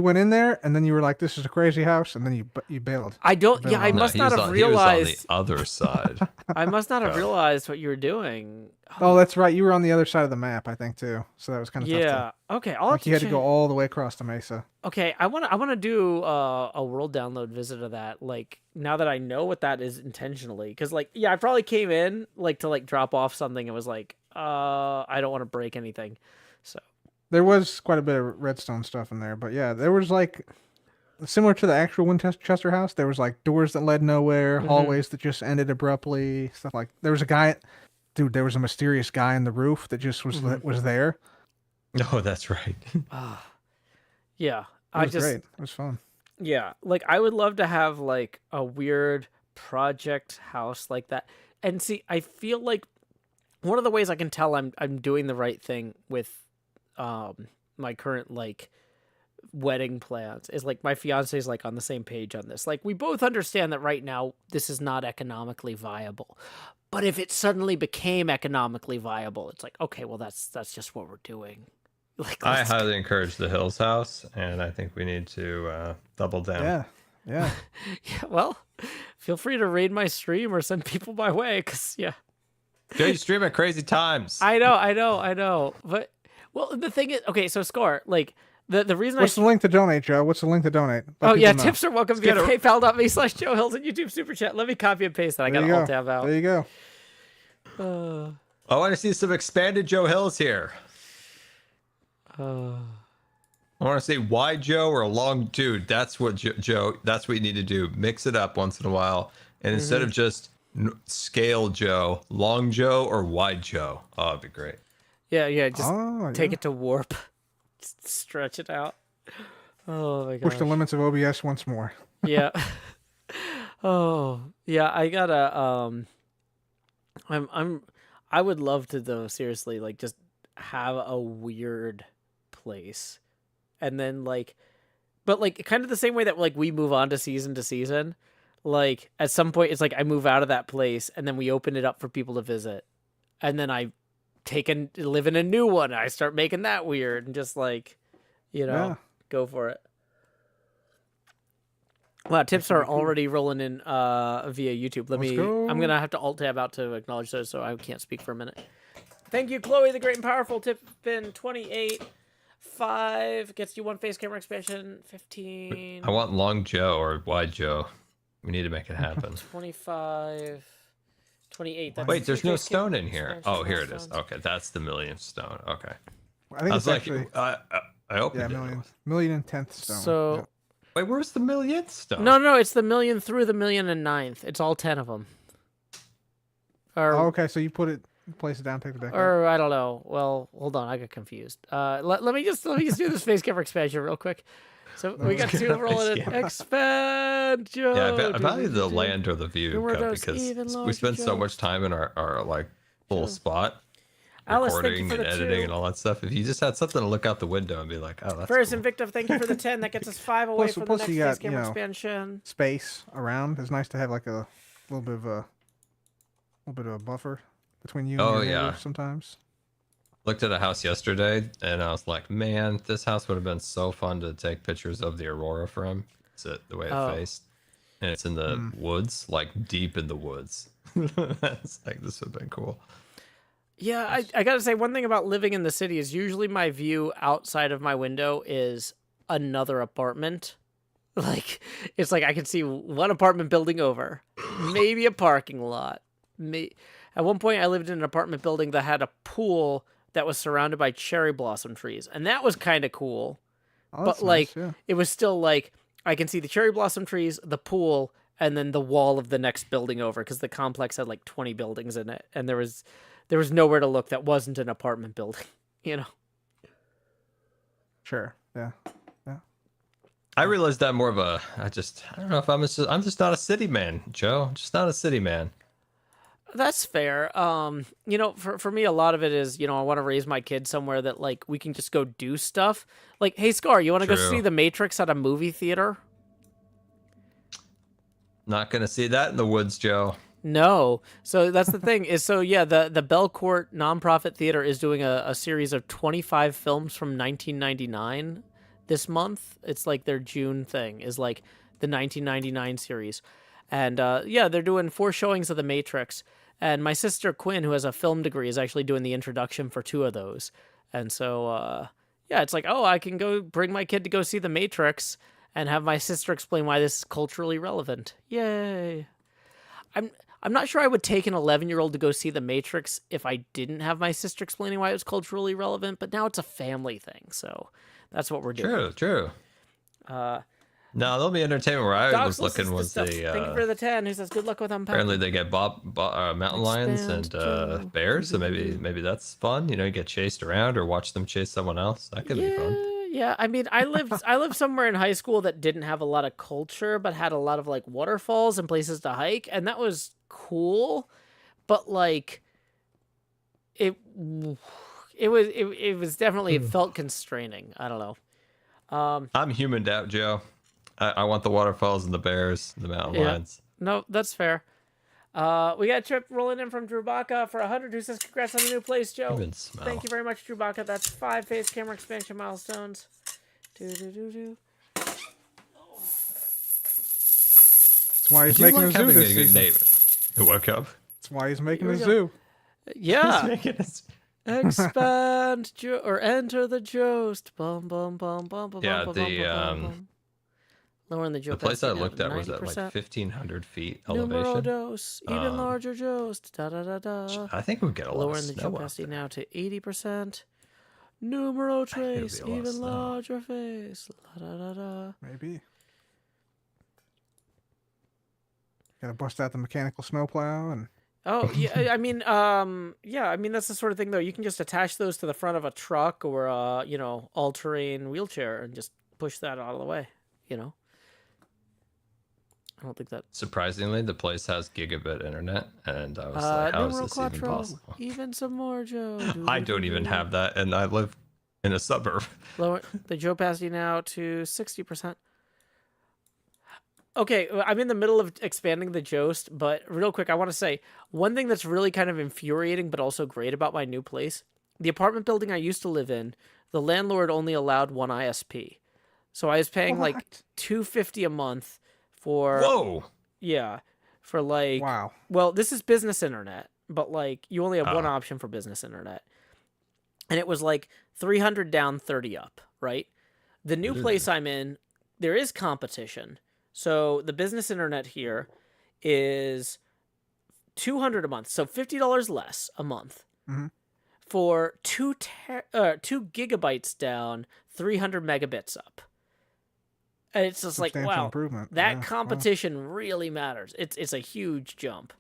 went in there and then you were like, "This is a crazy house," and then you bailed. I don't. Yeah, I No, must he not was have on- realized. He was on the other side. I must not have realized what you were doing. Oh, that's right. You were on the other side of the map, I think, too. So that was kind of tough. Yeah. Okay. I'll Like have you had to check- go all the way across the mesa. Okay. I want to do a world download visit of that. Like now that I know what that is intentionally, because like I probably came in like to like drop off something and was like, I don't want to break anything, so. There was quite a bit of redstone stuff in there, but yeah, there was like similar to the actual Winchester house. There was like doors that led nowhere, hallways that just ended abruptly, stuff like. There was a guy, dude. There was a mysterious guy in the roof that just was there. No, that's right. Yeah. It was great. It was fun. Yeah, like I would love to have like a weird project house like that. And see, I feel like one of the ways I can tell I'm doing the right thing with my current like wedding plans is like my fiance is like on the same page on this. Like we both understand that right now this is not economically viable. But if it suddenly became economically viable, it's like, okay, well that's just what we're doing. Like I let's- highly encourage the Hills house, and I think we need to double down. Yeah, yeah. Yeah, well, feel free to raid my stream or send people my way, because, yeah. Joe, you stream at crazy times. I know. But, well, the thing is, okay, so Scar, like, the reason What's the link to donate, Joe? What's the link to donate? Let Oh, yeah, people know. tips are welcome via paypal.me/Joe Hills and YouTube Super Chat. Let me copy and paste that. I There got you alt go. tab out. There you go. I want to see some expanded Joe Hills here. I want to say wide Joe or a long dude. That's what Joe. That's what you need to do. Mix it up once in a while, and instead of just scale Joe, long Joe or wide Joe. Oh, it'd be great. Yeah, just take yeah. it to warp. Just stretch it out. Oh, my Push gosh. the limits of OBS once more. Yeah. Oh, yeah, I gotta, I would love to though, seriously, like just have a weird place. And then like, but like kind of the same way that like we move on to season, like at some point it's like I move out of that place and then we open it up for people to visit. And then I live in a new one. I start making that weird and just like, Yeah. go for it. Wow, tips are already rolling in via YouTube. Let's go. I'm gonna have to alt tab out to acknowledge those, so I can't speak for a minute. Thank you, Chloe the Great and Powerful. Tip pin 28. 5 gets you 1 face camera expansion. 15. I want long Joe or wide Joe. We need to make it happen. 25. 28. That's Wait, there's 2 no face camera stone in here. expansion Oh, here it is. milestones. Okay, that's the millionth stone. Okay. I think I it's was like, actually I opened yeah, it. million and 10th stone. So Yeah. Wait, where's the millionth stone? no, it's the million through the million and ninth. It's all 10 of them. Or Oh, okay, so you place it down, take the deck. out. Or I don't know. Well, hold on, I got confused. Let me just do this face camera expansion real quick. So we got 2 rolling in. Expand, Joe. Yeah, I value the land or the view Where Cup, those because even we larger spend so much time in our like little spot, Alice, thank you recording for and the editing 2. and all that stuff. If you just had something to look out the window and be like, oh, that's First, cool. Invictive, thank you for the 10. That gets us 5 away Plus- from plus the next you got, face camera you know, expansion. Space around. It's nice to have like a little bit of a buffer between you and Oh, your yeah. neighbors sometimes. Looked at a house yesterday and I was like, man, this house would have been so fun to take pictures of the aurora from. The way it Oh. faced, and it's in the woods, like deep in the woods. That's like, this would have been cool. Yeah, I gotta say, one thing about living in the city is usually my view outside of my window is another apartment. Like, it's like I can see one apartment building over, maybe a parking lot. At one point, I lived in an apartment building that had a pool that was surrounded by cherry blossom trees, and that was kind of cool. Oh, But that's like, nice, yeah. it was still like I can see the cherry blossom trees, the pool, and then the wall of the next building over, because the complex had like 20 buildings in it, and there was nowhere to look that wasn't an apartment building, you know. Sure, yeah. I realized that more of I don't know if I'm just not a city man, Joe. I'm just not a city man. That's fair. You know, for me, a lot of it is, you know, I want to raise my kids somewhere that like we can just go do stuff. Like, hey, Scar, you want to go True. see The Matrix at a movie theater? Not gonna see that in the woods, Joe. No. So that's the thing is, so yeah, the Belcourt nonprofit theater is doing a series of 25 films from 1999 this month. It's like their June thing is like the 1999 series. And yeah, they're doing 4 showings of The Matrix. And my sister Quinn, who has a film degree, is actually doing the introduction for 2 of those. And so, yeah, it's like, oh, I can go bring my kid to go see The Matrix and have my sister explain why this is culturally relevant. Yay. I'm not sure I would take an 11-year-old to go see The Matrix if I didn't have my sister explaining why it was culturally relevant, but now it's a family thing, so that's what we're doing. True. No, there'll be entertainment. Where I was looking was Thank you for the 10. Who says good luck with unpacking? apparently they get mountain lions Expand, and Joe. bears, so maybe that's fun. You know, you get chased around or watch them chase someone else. That could be fun. Yeah. I mean, I lived somewhere in high school that didn't have a lot of culture, but had a lot of like waterfalls and places to hike, and that was cool. But like, it was definitely it felt constraining. I don't know. I'm humaned out, Joe. I want the waterfalls and the bears, and the mountain lions. No, that's fair. We got a trip rolling in from Drew Baca for 100, who says congrats on the new place, Joe. Even smell. Thank you very much, Drew Baca. That's 5 face camera expansion milestones. Do. That's why he's You making a like zoo having this a good season. neighbor who woke up. That's why he's making Here a we go. zoo. Yeah. Making us- Expand or enter the Jost. Bum bum bum bum bum. Yeah, bum, the, bum, bum. Lowering the Joe. The place I looked at was at like 1,500 feet elevation. Dose, even larger Jost. Da da da da. I think we'd get a lot Lowering of the snow up opacity there. now to 80%. Numero think it'd trace, be a lot of even snow. larger face. La da da da. Maybe. Gotta bust out the mechanical snowplow and Oh yeah, I mean, yeah, I mean that's the sort of thing though. You can just attach those to the front of a truck or a, you know, all-terrain wheelchair and just push that out of the way. You know. I don't think that. Surprisingly, the place has gigabit internet, and I was like, how is numero this even quattro, possible? even some more, Joe. I don't even have that, and I live in a suburb. Lower the Joe opacity now to 60%. Okay, I'm in the middle of expanding the Jost, but real quick, I want to say one thing that's really kind of infuriating, but also great about my new place. The apartment building I used to live in, the landlord only allowed one ISP, so I was paying like What? $250 a month for Whoa! for like wow. well, this is business internet, but like you only have one Oh. option for business internet, and it was like 300 down, 30 up, right? The new place I'm in, there is competition. So the business internet here is $200 a month, so $50 less a month Mhm. for 2 gigabytes down, 300 megabits up. And it's just like, Substantial wow, improvement. that Yeah, wow. competition really matters. It's a huge jump.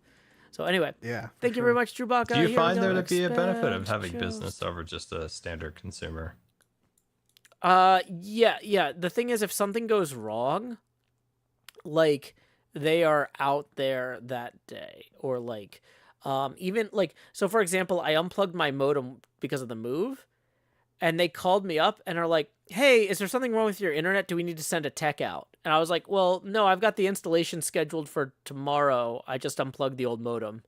So anyway, Yeah. for thank you sure. very much, Drew Baca. Do you Here we find go, there to be a benefit of expand having Jost. business over just a standard consumer? Yeah. The thing is, if something goes wrong, like they are out there that day, or like, even like, so for example, I unplugged my modem because of the move, and they called me up and are like, "Hey, is there something wrong with your internet? Do we need to send a tech out?" And I was like, "Well, no, I've got the installation scheduled for tomorrow. I just unplugged the old modem."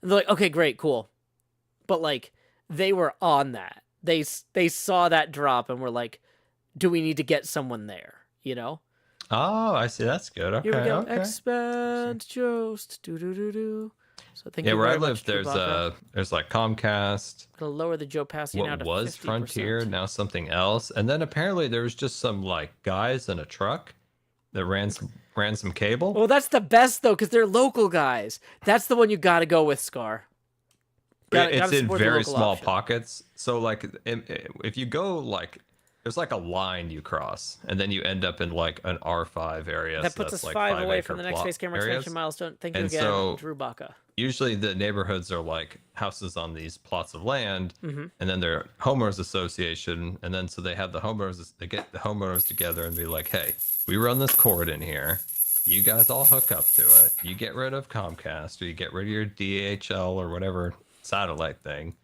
And they're like, "Okay, great, cool," but like they were on that. They saw that drop and were like, "Do we need to get someone there?" You know. Oh, I see. That's good. Okay. Here we go. Okay. Expand Jost. Do. So thank Yeah, you where I very live, much, Drew there's Baca. like Comcast. Gonna lower the Joe opacity now What to was 50%. Frontier, now something else, and then apparently there was just some like guys in a truck that ran some cable. Well, that's the best though, because they're local guys. That's the one you gotta go with, Scar. It's gotta in support the very local small option. pockets. So like if you go like there's like a line you cross, and then you end up in like an R5 area. That so puts that's us like 5 away acre from the next plot face camera areas. expansion milestone. Thank you And again, so- Drew Baca. Usually the neighborhoods are like houses on these plots of land, Mm-hmm. and then they're homeowners association, and then so they have the homeowners, they get the homeowners together and be like, hey, we run this cord in here, You guys all hook up to it. You get rid of Comcast, or you get rid of your DHL or whatever satellite thing.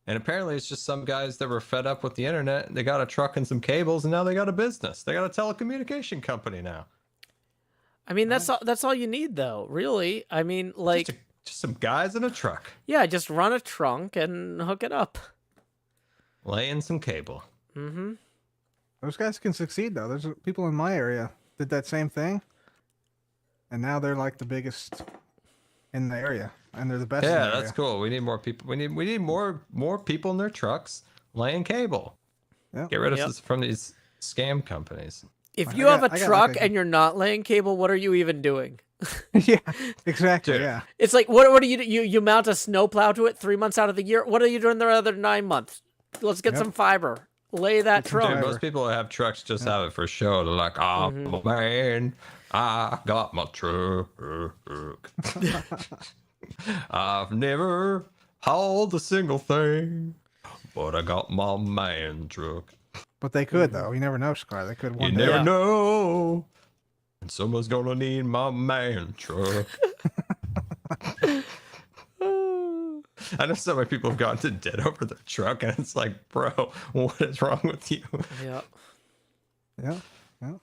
And apparently it's just some guys that were fed up with the internet. They got a truck and some cables, and now they got a business. They got a telecommunication company now. I mean, that's all you need, though. Really, I mean, like Just some guys in a truck. yeah, just run a trunk and hook it up. Lay in some cable. Mm-hmm. Those guys can succeed though. There's people in my area did that same thing, and now they're like the biggest in the area, and they're the best. in the Yeah, area. that's cool. We need more people. We need more people in their trucks laying cable. Yeah. Get rid of Yep. this from these scam companies. If I you got- have a I got truck like a- and you're not laying cable, what are you even doing? Yeah, exactly. Dude. Yeah. It's like what do you mount a snowplow to it 3 months out of the year? What are you doing the other 9 months? Let's get Yep. some fiber. Lay that some Dude, trunk. fiber. most people that have trucks just have it for show. They're like, I'm a man. I got my truck. I've never hauled a single thing, but I got my man truck. But they could though. You never know, Scar. They could one You day. never Yeah. know. And someone's gonna need my man truck. I know so many people have gone to debt over their truck, and it's like, bro, what is wrong with you? Yeah. Yeah. Yeah.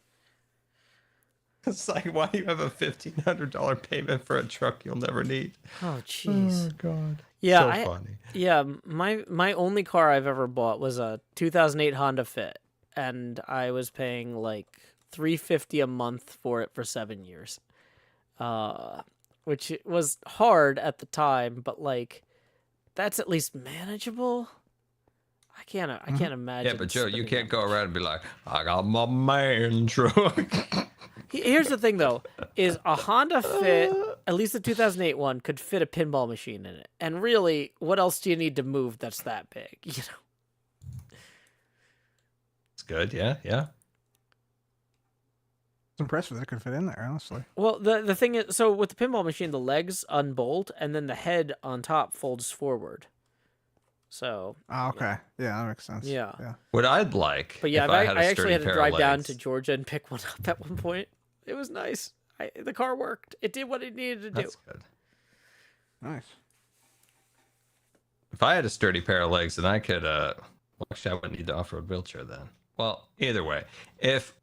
It's like, why do you have a $1,500 payment for a truck you'll never need? Oh jeez. God. Yeah. So I, funny. yeah. My only car I've ever bought was a 2008 Honda Fit, and I was paying like $350 a month for it for 7 years, which was hard at the time, but like that's at least manageable. I can't imagine. Yeah, but Joe, you spending can't that go around and be like, I got my man truck. Here's the thing, though, is a Honda Fit, at least the 2008 one, could fit a pinball machine in it. And really, what else do you need to move that's that big? You know? It's good, yeah, yeah. It's impressive that it could fit in there, honestly. Well, the thing is, so with the pinball machine, the legs unbolt, and then the head on top folds forward. So, Oh, okay. Yeah, that makes sense. Yeah. Yeah. What I'd like, but yeah, if I had a actually sturdy had to pair of drive down legs- to Georgia and pick one up at one point. It was nice. The car worked. It did what it needed to do. That's good. Nice. If I had a sturdy pair of legs, then I could. Well, actually, I wouldn't need the off-road wheelchair then. Well, either way, if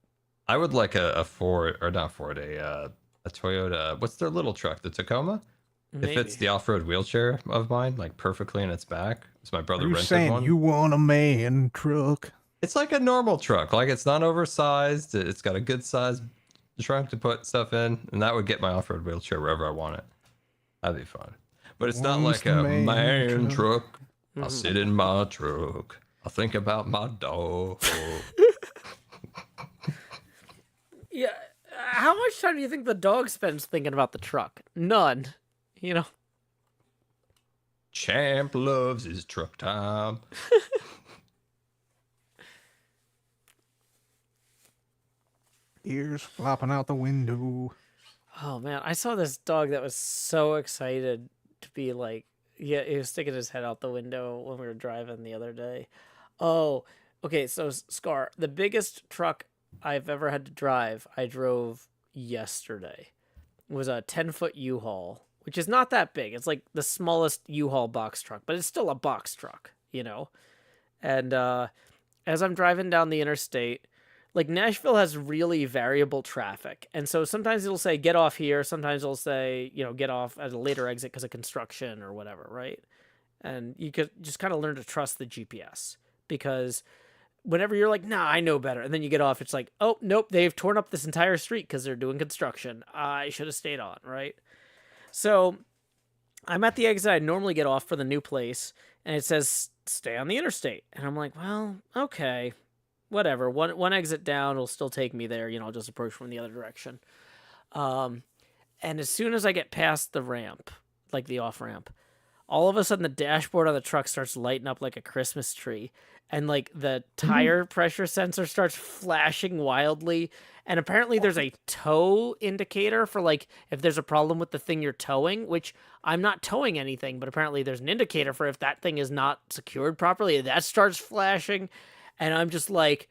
I would like a Ford or not Ford, a Toyota. What's their little truck? The Tacoma. It fits Maybe. the off-road wheelchair of mine like perfectly in its back. So my brother Are you rented saying one. you want a man truck? It's like a normal truck. Like it's not oversized. It's got a good size trunk to put stuff in, and that would get my off-road wheelchair wherever I want it. That'd be fun. But it's not Wants like a the man man truck. truck. I'll sit in my truck. I'll think about my dog. Yeah. How much time do you think the dog spends thinking about the truck? None. You know? Champ loves his truck time. Ears flopping out the window. Oh man, I saw this dog that was so excited to be like, yeah, he was sticking his head out the window when we were driving the other day. Oh, okay, so Scar, the biggest truck I've ever had to drive, I drove yesterday. It was a 10-foot U-Haul, which is not that big. It's like the smallest U-Haul box truck, but it's still a box truck, you know? And as I'm driving down the interstate, like Nashville has really variable traffic. And so sometimes it'll say, get off here. Sometimes it'll say, you know, get off at a later exit because of construction or whatever, right? And you could just kind of learn to trust the GPS because whenever you're like, nah, I know better. And then you get off, it's like, oh, nope, they've torn up this entire street because they're doing construction. I should have stayed on, right? So I'm at the exit I normally get off for the new place, and it says, stay on the interstate. And I'm like, well, okay. Whatever, one exit down will still take me there. You know, I'll just approach from the other direction. And as soon as I get past the ramp, like the off ramp, all of a sudden the dashboard on the truck starts lighting up like a Christmas tree, and like the tire pressure sensor starts flashing wildly. And apparently there's a tow indicator for like if there's a problem with the thing you're towing, which I'm not towing anything, but apparently there's an indicator for if that thing is not secured properly, that starts flashing. And I'm just like,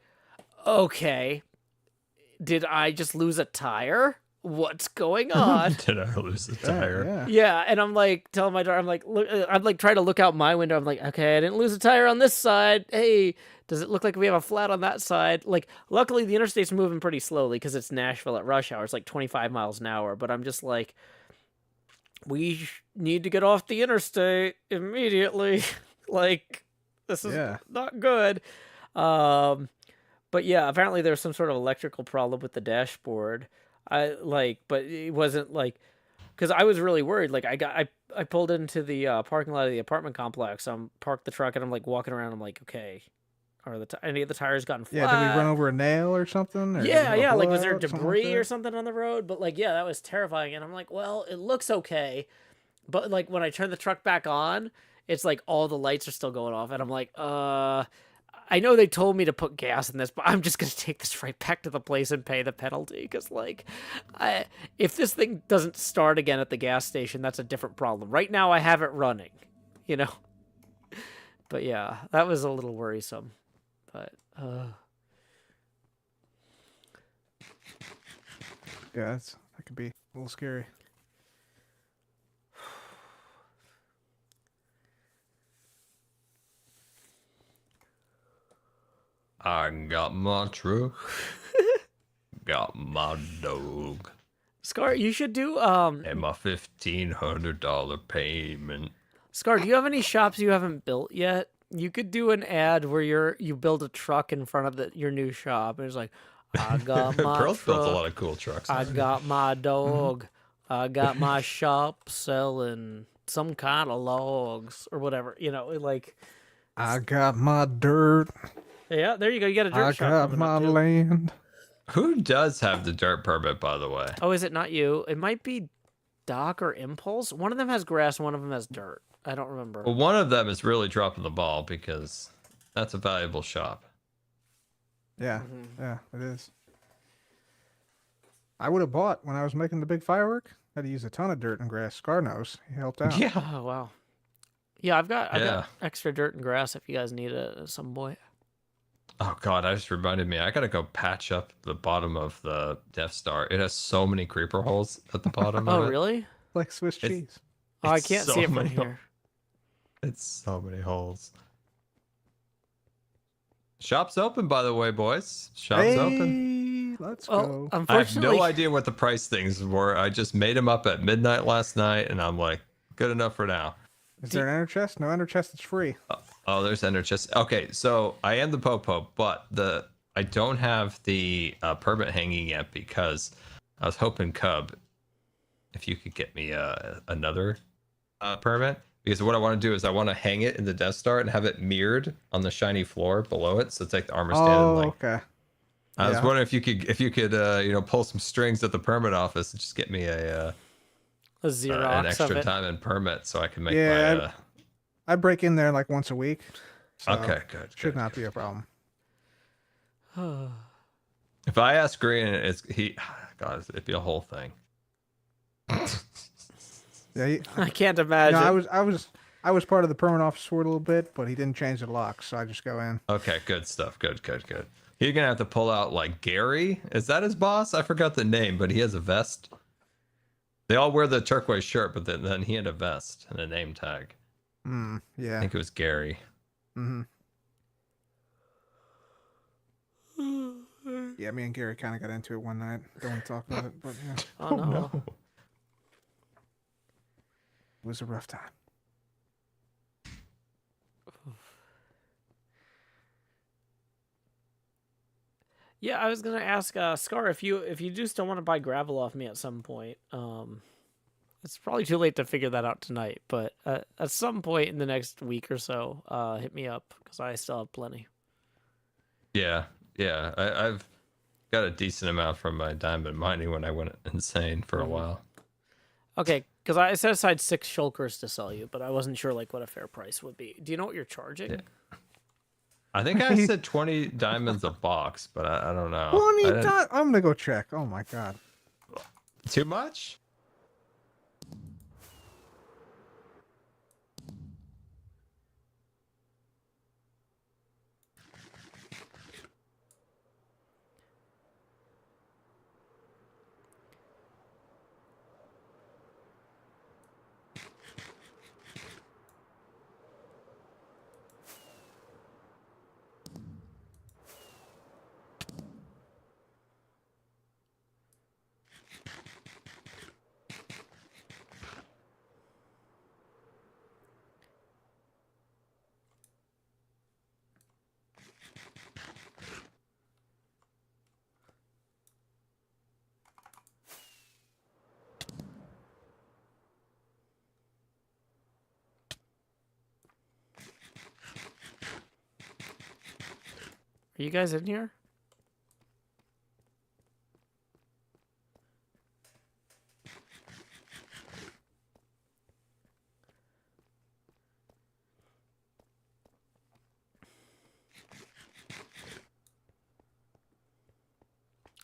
okay, did I just lose a tire? what's going on? Did I lose a tire? Yeah. Yeah, and I'm like telling my daughter, I'm like, look, I'm like trying to look out my window. I'm like, okay, I didn't lose a tire on this side. Hey, does it look like we have a flat on that side? Like, luckily the interstate's moving pretty slowly because it's Nashville at rush hour. It's like 25 miles an hour. But I'm just like, we need to get off the interstate immediately. Like, this is Yeah. not good. But yeah, apparently there's some sort of electrical problem with the dashboard. But it wasn't like, because I was really worried. Like I pulled into the parking lot of the apartment complex. Parked the truck and I'm like walking around. I'm like, okay, are any of the tires gotten flat? Yeah, did we run over a nail or something? Or did Yeah, we yeah. Like, blow was there out, something like debris or that? something on the road? But like, yeah, that was terrifying. And I'm like, well, it looks okay. But like when I turn the truck back on, it's like all the lights are still going off, and I'm like, I know they told me to put gas in this, but I'm just gonna take this right back to the place and pay the penalty. Because like, if this thing doesn't start again at the gas station, that's a different problem. Right now, I have it running, you know. But yeah, that was a little worrisome. But Yeah, that could be a little scary. I got my truck. Got my dog. Scar, you should do And my $1,500 payment. Scar, do you have any shops you haven't built yet? You could do an ad where you build a truck in front of your new shop, and it's like, I got my Pearl's truck, built a lot of cool trucks. I got my dog, I got my shop selling some kind of logs or whatever. You know, like, I got my dirt. yeah, there you go. You got a dirt I shop got coming my up, too. land. Who does have the dirt permit, by the way? Oh, is it not you? It might be Doc or Impulse. One of them has grass, one of them has dirt. I don't remember. Well, one of them is really dropping the ball because that's a valuable shop. Yeah, yeah, it is. I would have bought when I was making the big firework. I had to use a ton of dirt and grass. Scar knows. He helped out. Yeah. Oh wow. Yeah, I've got Yeah. extra dirt and grass if you guys need it at some point. Oh God, that just reminded me. I gotta go patch up the bottom of the Death Star. It has so many creeper holes at the bottom. Oh of it. really? Like Swiss It's- cheese. Oh, I It's can't so see it from many here. It's so many holes. Shop's open, by the way, boys. Shop's open. Let's Well, go. I have unfortunately, no idea what the price things were. I just made them up at midnight last night, and I'm like, good enough for now. Is there an ender chest? No ender chest. It's free. Oh, there's ender chest. Okay, so I am the Popo, but I don't have the permit hanging yet because I was hoping Cub, if you could get me another permit, because what I want to do is I want to hang it in the Death Star and have it mirrored on the shiny floor below it, so it's like the armor stand. Oh, Like, okay. I was yeah. wondering if you could pull some strings at the permit office and just get me a an Xerox of extra it. time and permit so I can make Yeah, my. I break in there like once a week. So Okay, good. Should good, not good. be a problem. If I ask Green, God, it'd be a whole thing. Yeah. I can't No, imagine. I was part of the permanent office for a little bit, but he didn't change the locks, so I just go in. Okay, good stuff. Good. You're gonna have to pull out like Gary. Is that his boss? I forgot the name, but he has a vest. They all wear the turquoise shirt, but then he had a vest and a name tag. I Yeah. think it was Gary. Mm-hmm. Yeah, me and Gary kind of got into it one night. Don't want to talk about it, but yeah, Oh no. it was a rough time. Yeah, I was gonna ask Scar if you do still want to buy gravel off me at some point. It's probably too late to figure that out tonight, but at some point in the next week or so, hit me up because I still have plenty. Yeah. I've got a decent amount from my diamond mining when I went insane for a while. Okay, because I set aside 6 shulkers to sell you, but I wasn't sure like what a fair price would be. Do you know what you're charging? Yeah. I think I said 20 diamonds a box, but I don't know. 20 times. I'm gonna go check. Oh my god. Too much? Are you guys in here?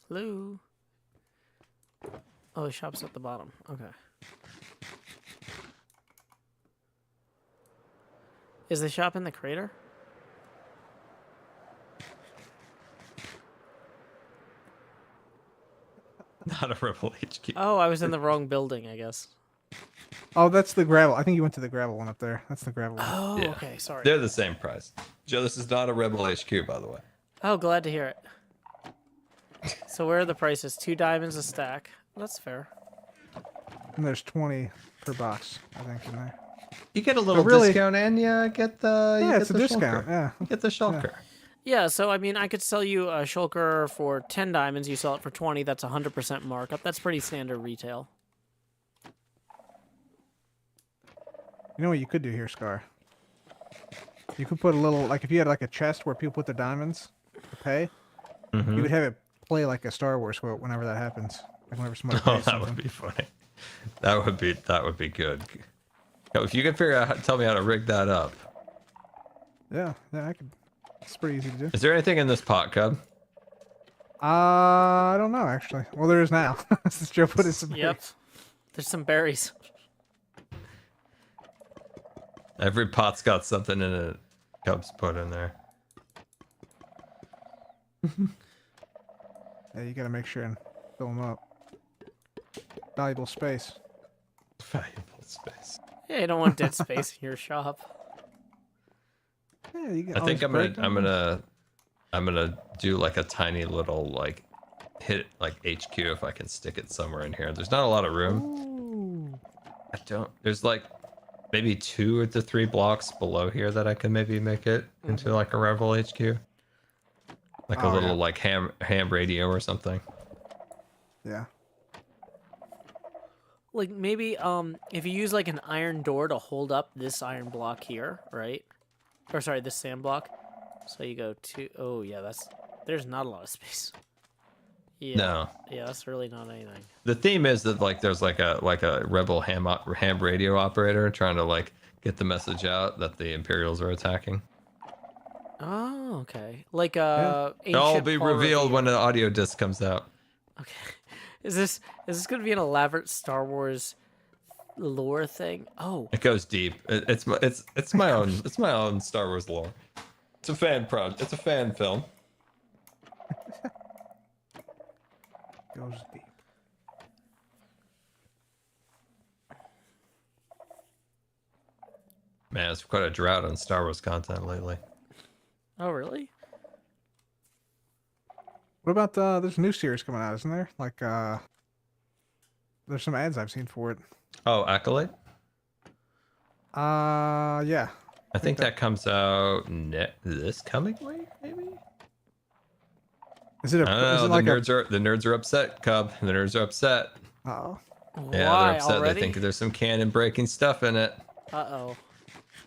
Hello? Oh, the shop's at the bottom. Okay. Is the shop in the crater? Not a Rebel HQ. Oh, I was in the wrong building, I guess. Oh, that's the gravel. I think you went to the gravel one up there. That's the gravel one. Oh, Yeah. okay, sorry. They're the same price. Joe, this is not a Rebel HQ, by the way. Oh, glad to hear it. So where are the prices? 2 diamonds a stack. That's fair. And there's 20 per box, I think, in there. You get a little really- discount and you get the Yeah, it's a the discount. shulker. Yeah. You get the shulker. Yeah, so I mean, I could sell you a shulker for 10 diamonds. You sell it for 20. That's 100% markup. That's pretty standard retail. You know what you could do here, Scar? You could put a little, like if you had like a chest where people put their diamonds to pay, you would have it play like a Star Wars quote whenever that happens. Like whenever somebody Oh, pays that something. would be funny. That would be good. If you can figure out, tell me how to rig that up. Yeah, I could. It's pretty easy to do. Is there anything in this pot, Cub? I don't know actually. Well, there is now. Since Joe put in some. Yep. berries. There's some berries. Every pot's got something in it. Cub's put in there. Yeah, you gotta make sure and fill them up. Valuable space. Valuable space. Yeah, you don't want dead space in your shop. Yeah, you get. I all think these bread I'm gonna do like a tiny little like hit like HQ if I can stick it somewhere in here. There's not a lot of room. Ooh. I don't. There's like maybe 2 to 3 blocks below here that I can maybe make it into like a Rebel HQ, like a Oh, little yeah. like ham radio or something. Yeah. Like maybe if you use like an iron door to hold up this iron block here, right? Or sorry, this sand block. So you go to oh yeah, there's not a lot of space. Yeah. No. Yeah, that's really not anything. The theme is that like there's like a Rebel ham radio operator trying to like get the message out that the Imperials are attacking. Oh, okay. Like It'll ancient be Paul revealed Revere. when the audio disc comes out. Okay. Is this going to be an elaborate Star Wars lore thing? Oh, It goes deep. It's my own Star Wars lore. It's a It's a fan film. Goes deep. Man, it's quite a drought on Star Wars content lately. oh really? What about there's a new series coming out, isn't there? Like there's some ads I've seen for it. Oh, Acolyte? Yeah. I think that comes out this coming week, maybe. Is it a? I don't Is know. it like The nerds are upset, Cub. The nerds are upset. Oh. Yeah, Why they're upset. already? They think there's some canon breaking stuff in it Uh-oh.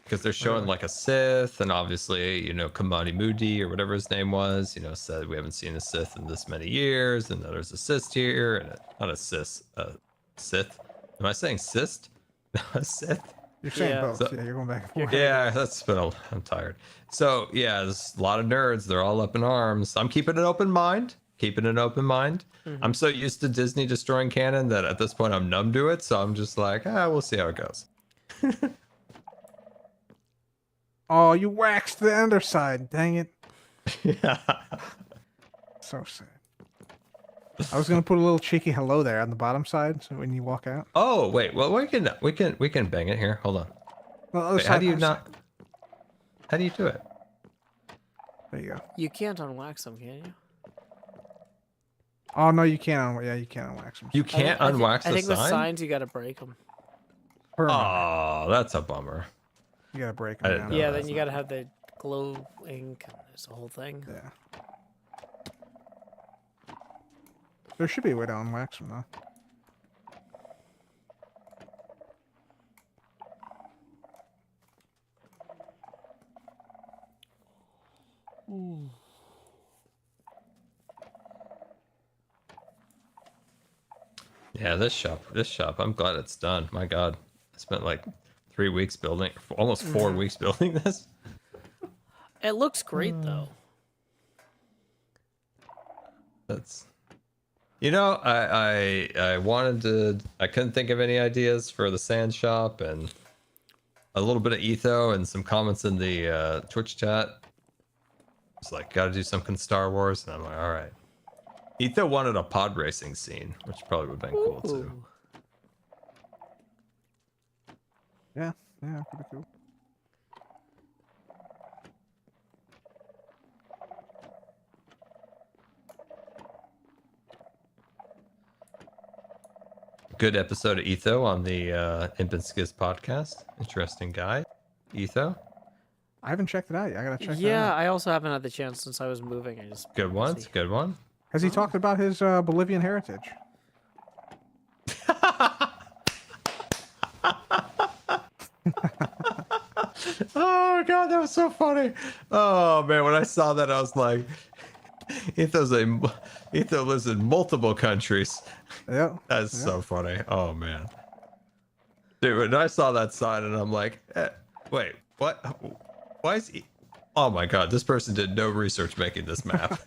because they're showing like a Sith, and obviously, Kamani Moody or whatever his name was, said we haven't seen a Sith in this many years, and there's a Sith here, and not a Sith, Sith. Am I saying cyst? A Sith? You're saying Yeah. both. So- Yeah, you're going back and forth. Yeah, I'm tired. So yeah, there's a lot of nerds. They're all up in arms. I'm keeping an open mind. I'm so used to Disney destroying canon that at this point I'm numb to it. So I'm just like, we'll see how it goes. Oh, you waxed the underside. Dang it. Yeah. So sad. I was gonna put a little cheeky hello there on the bottom side, so when you walk out. Oh wait, well we can bang it here. Hold on. No, other Wait, how side, do you other not? side. How do you do it? There you go. You can't unwax them, can you? Oh no, you can't. Yeah, you can't unwax them. You can't unwax I the think with sign. signs you got to break them. Oh, that's a bummer. You gotta break I them didn't down. Yeah, that's then you got to have the glow ink. And there's the whole thing. Yeah. There should be a way to unwax them though. Yeah, this shop. I'm glad it's done. My God, I spent like 3 weeks building, almost 4 weeks building this. It looks great though. That's, I wanted to. I couldn't think of any ideas for the sand shop, and a little bit of etho and some comments in the Twitch chat. It's like, got to do something Star Wars, and I'm like, all right. Etho wanted a pod racing scene, which probably would have been cool too. Ooh. Yeah, pretty cool. Good episode of Etho on the Imp and Skiz podcast. Interesting guy, Etho. I haven't checked it out yet. I gotta check that Yeah, out. I also haven't had the chance since I was moving. I just Good one. It's a good one. Has he talked about his Bolivian heritage? Oh God, that was so funny. Oh man, when I saw that, I was like, Etho lives in multiple countries. Yeah. That's so funny. Oh man, dude, when I saw that sign, and I'm like, wait, what? Why is he? Oh my God, this person did no research making this map.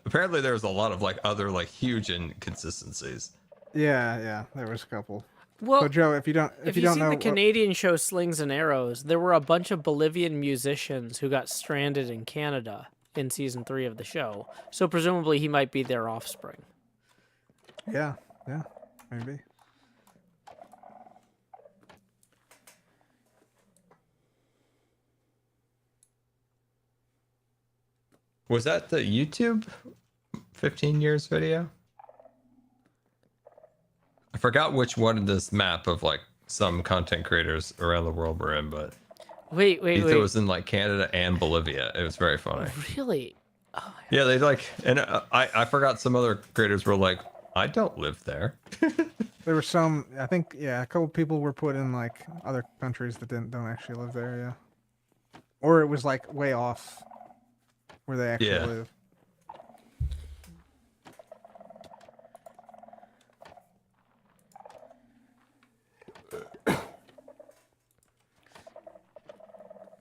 Apparently, there's a lot of other huge inconsistencies. Yeah, there was a couple. well. So Joe, if you don't If you've don't seen know the Canadian show Slings and Arrows, there were a bunch of Bolivian musicians who got stranded in Canada in season 3 of the show. So presumably he might be their offspring. yeah, maybe. Was that the YouTube 15 years video? I forgot which one of this map of some content creators around the world were in, but Wait. Etho was in Canada and Bolivia. It was very funny. Really? Yeah, they and I forgot some other creators were like, I don't live there. There were some. I think a couple people were put in other countries that don't actually live there. Yeah, or it was way off where they actually Yeah. live.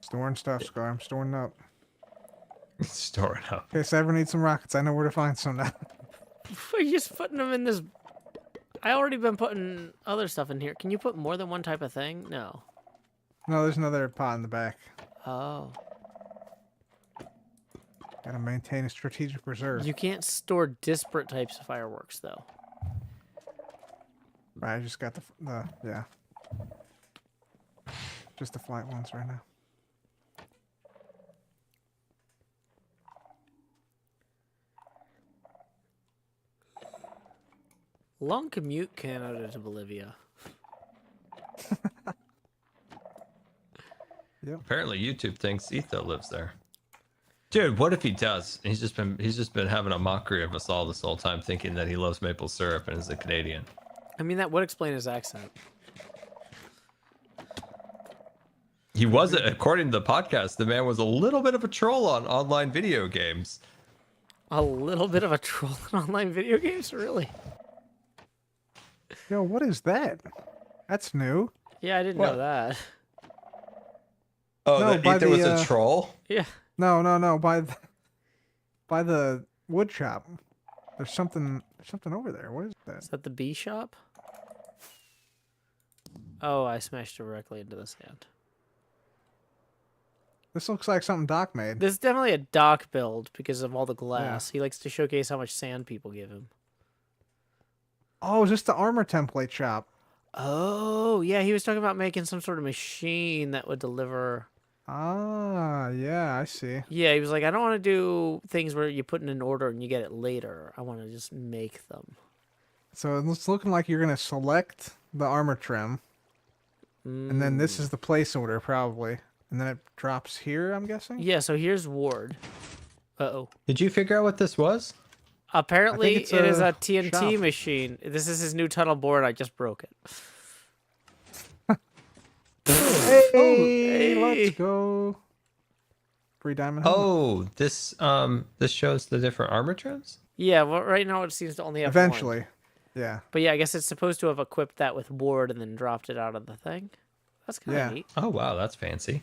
Storing stuff, Scar. I'm storing up. Store it up. In case I ever need some rockets, I know where to find some now. Are you just putting them in this? I already been putting other stuff in here. Can you put more than one type of thing? No. No, there's another pot in the back. Oh. Gotta maintain a strategic reserve. You can't store disparate types of fireworks, though. Right, I just got the yeah. Just the flight ones right now. Long commute Canada to Bolivia. Apparently, YouTube thinks Etho lives there. Dude, what if he does? He's just been having a mockery of us all this whole time, thinking that he loves maple syrup and is a Canadian. I mean, that would explain his accent. He wasn't, according to the podcast, the man was a little bit of a troll on online video games. A little bit of a troll in online video games, really? Yo, what is that? That's new. Yeah, I didn't What? know that. Oh, No, that by Etho was the, a troll? Yeah. No. By the wood shop. There's something over there. What is that? Is that the bee shop? Oh, I smashed directly into the sand. This looks like something Doc made. This is definitely a Doc build because of all the glass. He likes to showcase how much sand people give him. Oh, is this the armor template shop? Oh, yeah, he was talking about making some sort of machine that would deliver. Ah, yeah, I see. Yeah, he was like, I don't want to do things where you put in an order and you get it later. I want to just make them. So it's looking like you're gonna select the armor trim, and then this is the place order probably, and then it drops here. I'm guessing. Yeah, so here's Ward. Uh-oh. Did you figure out what this was? Apparently, it's it is a a TNT shop. machine. This is his new tunnel board. I just broke it. Hey, hey. let's go. Free diamond. helmet. Oh, this shows the different armor trims? Yeah, well, right now it seems to only have Eventually. Yeah. But yeah, I guess it's supposed to have equipped that with ward and then dropped it out of the thing. That's kind of Yeah. neat. Oh wow, that's fancy.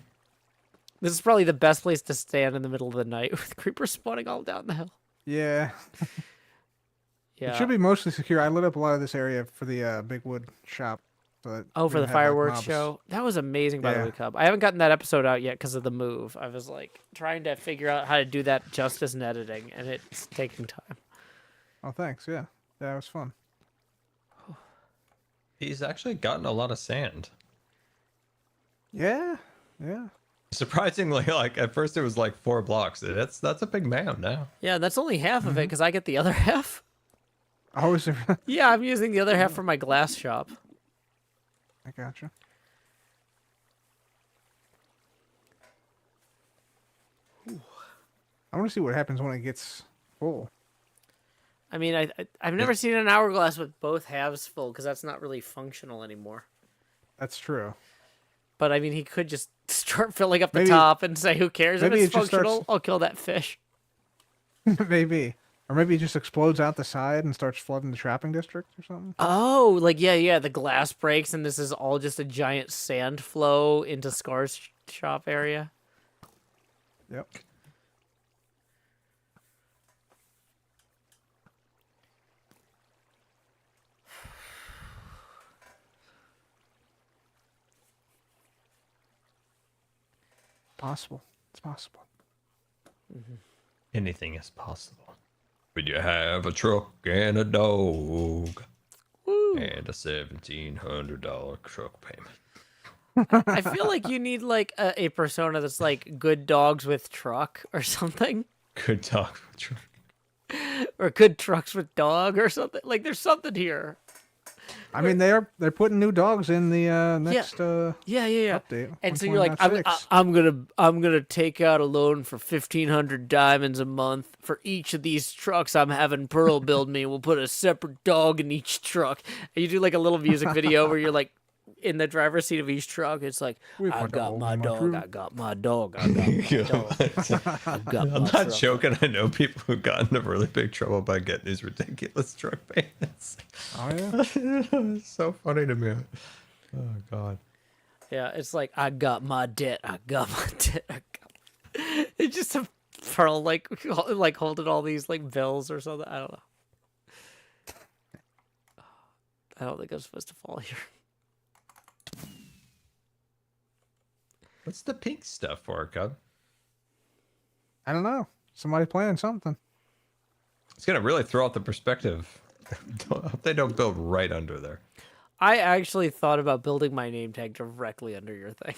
This is probably the best place to stand in the middle of the night with creepers spawning all down the hill. Yeah. Yeah. It should be mostly secure. I lit up a lot of this area for the big wood shop. So that Oh, we for the don't have, like, fireworks mobs. show. That was amazing, by the Yeah. way, Cub. I haven't gotten that episode out yet because of the move. I was like trying to figure out how to do that justice in editing, and it's taking time. Oh, thanks. Yeah. Yeah, it was fun. He's actually gotten a lot of sand. Yeah. Yeah. Surprisingly, like at first it was like 4 blocks. That's a big mound now. Yeah, that's only half of it because I get the other half. I was. Yeah, I'm using the other half for my glass shop. I gotcha. I want to see what happens when it gets full. I mean, I've never seen an hourglass with both halves full because that's not really functional anymore. That's true. But I mean, he could just start filling up the Maybe- top and say, "Who cares if maybe it's it just functional? starts- I'll kill that fish." Maybe. Or maybe it just explodes out the side and starts flooding the trapping district or something. Oh, like yeah, the glass breaks and this is all just a giant sand flow into Scar's shop area. Yep. Possible. It's possible. Anything is possible. When you have a truck and a dog and a $1,700 truck payment. I feel like you need like a persona that's like good dogs with truck or something, Good dog truck. or good trucks with dog or something. Like there's something here. I mean, they're putting new dogs in the next Yeah. update. And so you're like, I'm gonna take out a loan for 1,500 diamonds a month for each of these trucks. I'm having Pearl build me. We'll put a separate dog in each truck. And you do like a little music video where you're like in the driver's seat of each truck. It's like, I got my dog. I got my dog. I got my dog. I got my I'm not truck. joking. I know people who got into really big trouble by getting these ridiculous truck payments. Oh yeah. It's so funny to me. Oh God. Yeah, it's like I got my debt. I got my debt. It's just a Pearl like holding all these like bills or something. I don't know. I don't think I'm supposed to fall here. What's the pink stuff for, Cub? I don't know. Somebody playing something. It's gonna really throw out the perspective. I hope they don't build right under there. I actually thought about building my name tag directly under your thing.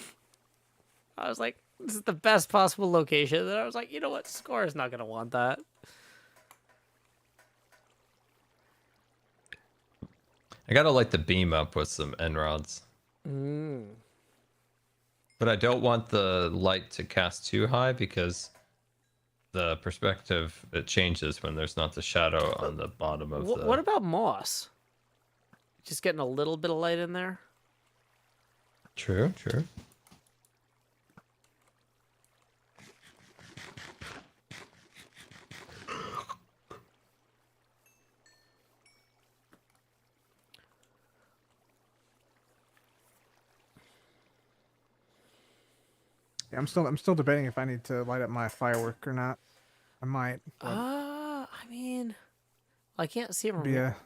I was like, this is the best possible location. Then I was like, you know what? Score is not going to want that. I gotta light the beam up with some end rods. But I don't want the light to cast too high because the perspective, it changes when there's not the shadow on the bottom of the... What about moss? Just getting a little bit of light in there? True. Yeah, I'm still debating if I need to light up my firework or not. I might. But I mean, I can't see it from yeah. here.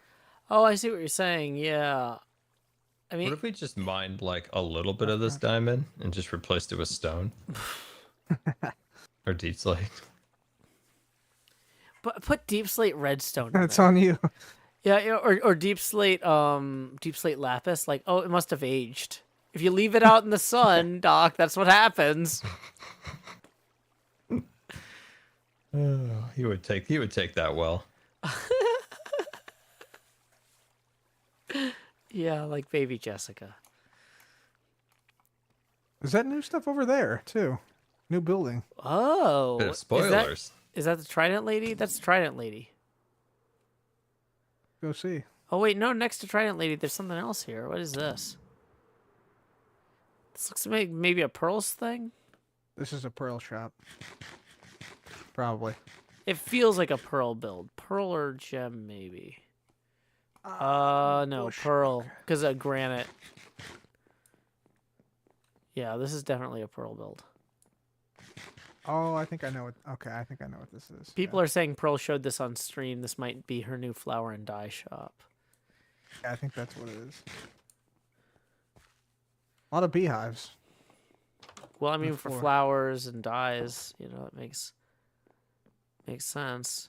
Oh, I see what you're saying. Yeah. I mean, What if we just mined like a little bit of this diamond and just replaced it with stone? Or deep slate? but put deep slate redstone in It's there. on you. Yeah, or deep slate lapis. Like, oh, it must have aged. If you leave it out in the sun, Doc, that's what happens. He would take that well. Yeah, like baby Jessica. Is that new stuff over there too? New building. Oh, Bit of spoilers. Is that the Trident Lady? That's the Trident Lady. Go see. Oh wait, no. Next to Trident Lady, there's something else here. What is this? This looks like maybe a pearls thing. This is a pearl shop. Probably. It feels like a pearl build. Pearl or gem, maybe. No, bush. pearl, because of granite. Yeah, this is definitely a pearl build. Oh, I think I know what. Okay, I think I know what this is. People are saying Pearl showed this on stream. This might be her new flower and dye shop. Yeah, I think that's what it is. A lot of beehives. Well, I mean, for floor. flowers and dyes, you know, it makes sense.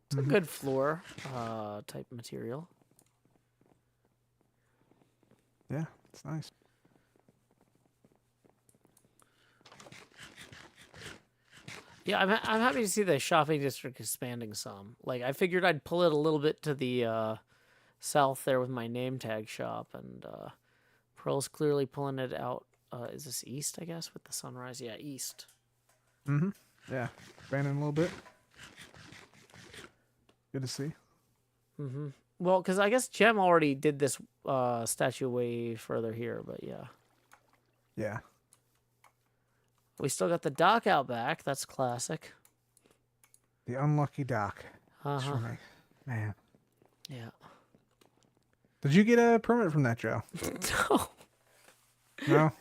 It's a good floor type material. Yeah, it's nice. Yeah, I'm happy to see the shopping district expanding some. Like, I figured I'd pull it a little bit to the south there with my name tag shop, and Pearl's clearly pulling it out. Is this east, I guess, with the sunrise? Yeah, east. Mm-hmm. Yeah, expanding a little bit. Good to see. Mm-hmm. Well, because I guess Jem already did this statue way further here, but yeah. Yeah. We still got the dock out back. That's classic. The unlucky dock. Uh-huh. Man. Yeah. Did you get a permit from that, Joe? No. No?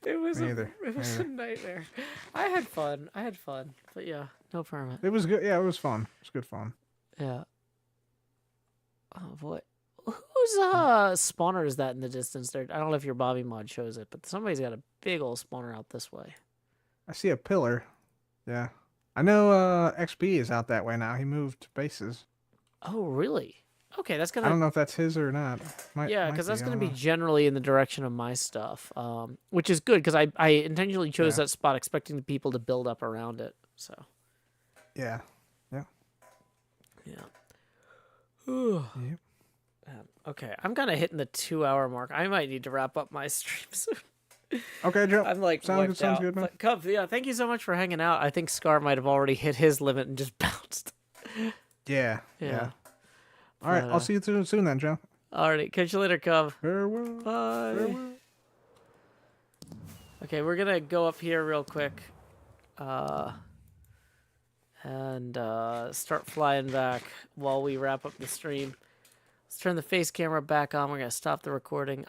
It was Me either. It was a nightmare. I had fun. But yeah, no permit. It was good. Yeah, it was fun. It was good fun. Yeah. Oh boy. Whose spawner is that in the distance there? I don't know if your Bobby mod shows it, but somebody's got a big old spawner out this way. I see a pillar. Yeah. I know XB is out that way now. He moved bases. Oh, really? Okay, that's I don't gonna. know if that's his or not. Yeah, because that's I gonna don't be know. generally in the direction of my stuff, which is good because I intentionally chose Yeah. that spot expecting the people to build up around it. So Yeah. Yeah. yeah. Whew. Yep. Okay, I'm kind of hitting the 2-hour mark. I might need to wrap up my stream soon. Okay, Joe. I'm like sounds wiped out. good, man. But Cub, yeah, thank you so much for hanging out. I think Scar might have already hit his limit and just bounced. Yeah. Yeah. All right. I'll see you soon then, Joe. Alrighty, catch you later, Cub. Farewell. Bye. Farewell. Okay, we're gonna go up here real quick, and start flying back while we wrap up the stream. Let's turn the face camera back on. We're gonna stop the recording.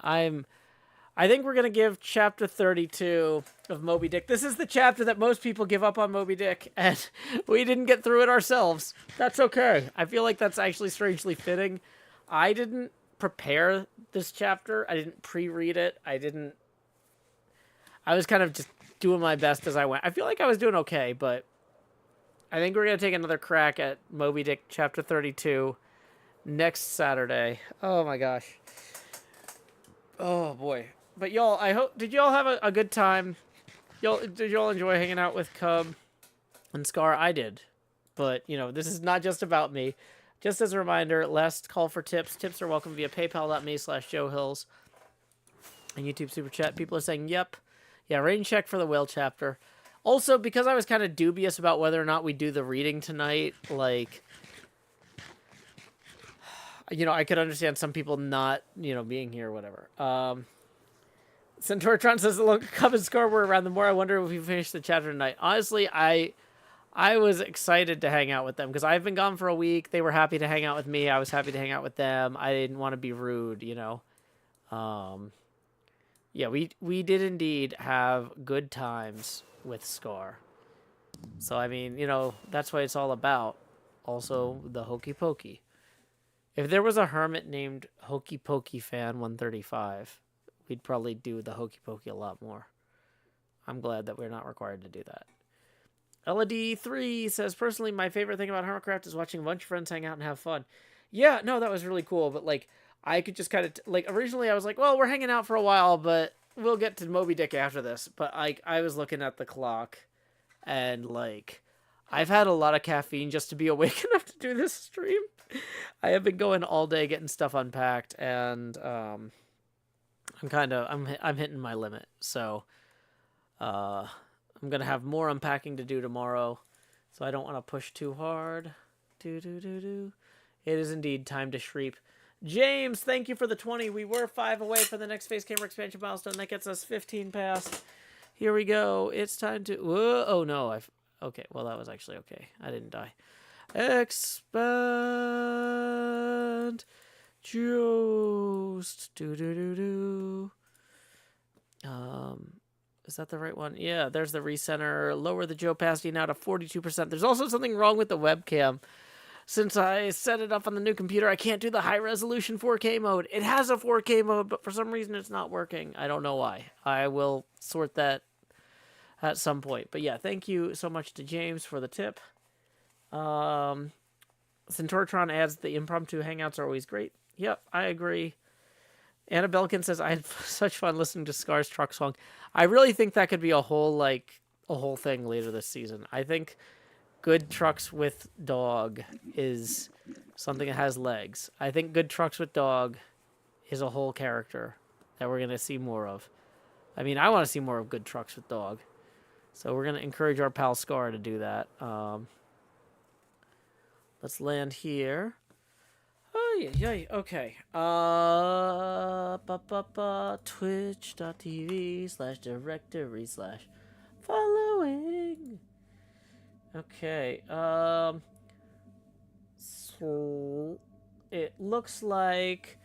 I think we're gonna give chapter 32 of Moby Dick. This is the chapter that most people give up on Moby Dick, and we didn't get through it ourselves. That's okay. I feel like that's actually strangely fitting. I didn't prepare this chapter. I didn't pre-read it. I was kind of just doing my best as I went. I feel like I was doing okay, but I think we're gonna take another crack at Moby Dick chapter 32 next Saturday. Oh my gosh. Oh boy. But y'all, did y'all have a good time? Did y'all enjoy hanging out with Cub and Scar? I did. But, you know, this is not just about me. Just as a reminder, last call for tips. Tips are welcome via paypal.me/JoeHills and YouTube Super Chat. People are saying, yep. Yeah, rain check for the whale chapter. Also, because I was kind of dubious about whether or not we do the reading tonight, like, you know, I could understand some people not, you know, being here or whatever. Centauratron says, look, Cub and Scar were around. The more I wonder if we finish the chapter tonight. Honestly, I was excited to hang out with them because I've been gone for a week. They were happy to hang out with me. I was happy to hang out with them. I didn't want to be rude, you know. Yeah, we did indeed have good times with Scar. So, I mean, you know, that's what it's all about. Also, the Hokey Pokey. If there was a hermit named Hokey Pokey Fan 135, we'd probably do the Hokey Pokey a lot more. I'm glad that we're not required to do that. LED3 says, personally, my favorite thing about HermitCraft is watching a bunch of friends hang out and have fun. Yeah, no, that was really cool, but, like, I could just kind of, like, originally I was like, well, we're hanging out for a while, but we'll get to Moby Dick after this. But, like, I was looking at the clock, and, like, I've had a lot of caffeine just to be awake enough to do this stream. I have been going all day getting stuff unpacked, and I'm hitting my limit. So I'm gonna have more unpacking to do tomorrow, so I don't want to push too hard. It is indeed time to shreep. James, thank you for the 20. We were 5 away from the next face camera expansion milestone. That gets us 15 past. Here we go. It's time to. Whoa, oh no! Okay, well that was actually okay. I didn't die. Expand. Just. Do. Is that the right one? Yeah, there's the recenter. Lower the opacity now to 42%. There's also something wrong with the webcam. Since I set it up on the new computer, I can't do the high resolution 4K mode. It has a 4K mode, but for some reason it's not working. I don't know why. I will sort that at some point. But yeah, thank you so much to James for the tip. Centauratron adds the impromptu hangouts are always great. Yep, I agree. Anna Belkin says, I had such fun listening to Scar's truck song. I really think that could be a whole thing later this season. I think good trucks with dog is something that has legs. I think good trucks with dog is a whole character that we're going to see more of. I mean, I want to see more of good trucks with dog. So we're going to encourage our pal Scar to do that. Let's land here. Oh, yeah, okay. Twitch.tv/directory/following. Okay, so it looks like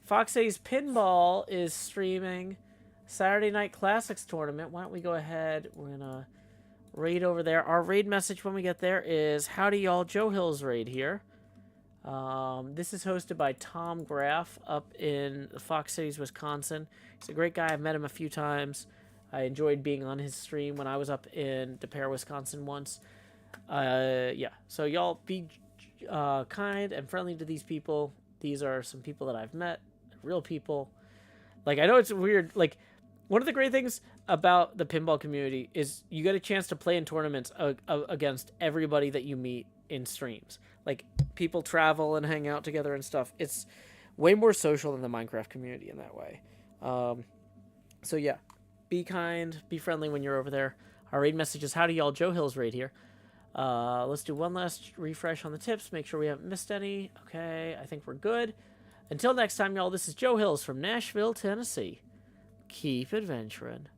Foxy's Pinball is streaming Saturday Night Classics tournament. Why don't we go ahead? We're gonna raid over there. Our raid message when we get there is, howdy y'all, Joe Hill's raid here. This is hosted by Tom Graff up in Fox Cities, Wisconsin. He's a great guy. I've met him a few times. I enjoyed being on his stream when I was up in DePere, Wisconsin once. Yeah, so y'all be kind and friendly to these people. These are some people that I've met, real people. Like, I know it's weird. Like, one of the great things about the pinball community is you get a chance to play in tournaments against everybody that you meet in streams. Like, people travel and hang out together and stuff. It's way more social than the Minecraft community in that way. So yeah, be kind, be friendly when you're over there. Our raid message is, howdy y'all, Joe Hill's raid here. Let's do one last refresh on the tips, make sure we haven't missed any. Okay, I think we're good. Until next time, y'all, this is Joe Hills from Nashville, Tennessee. Keep adventuring.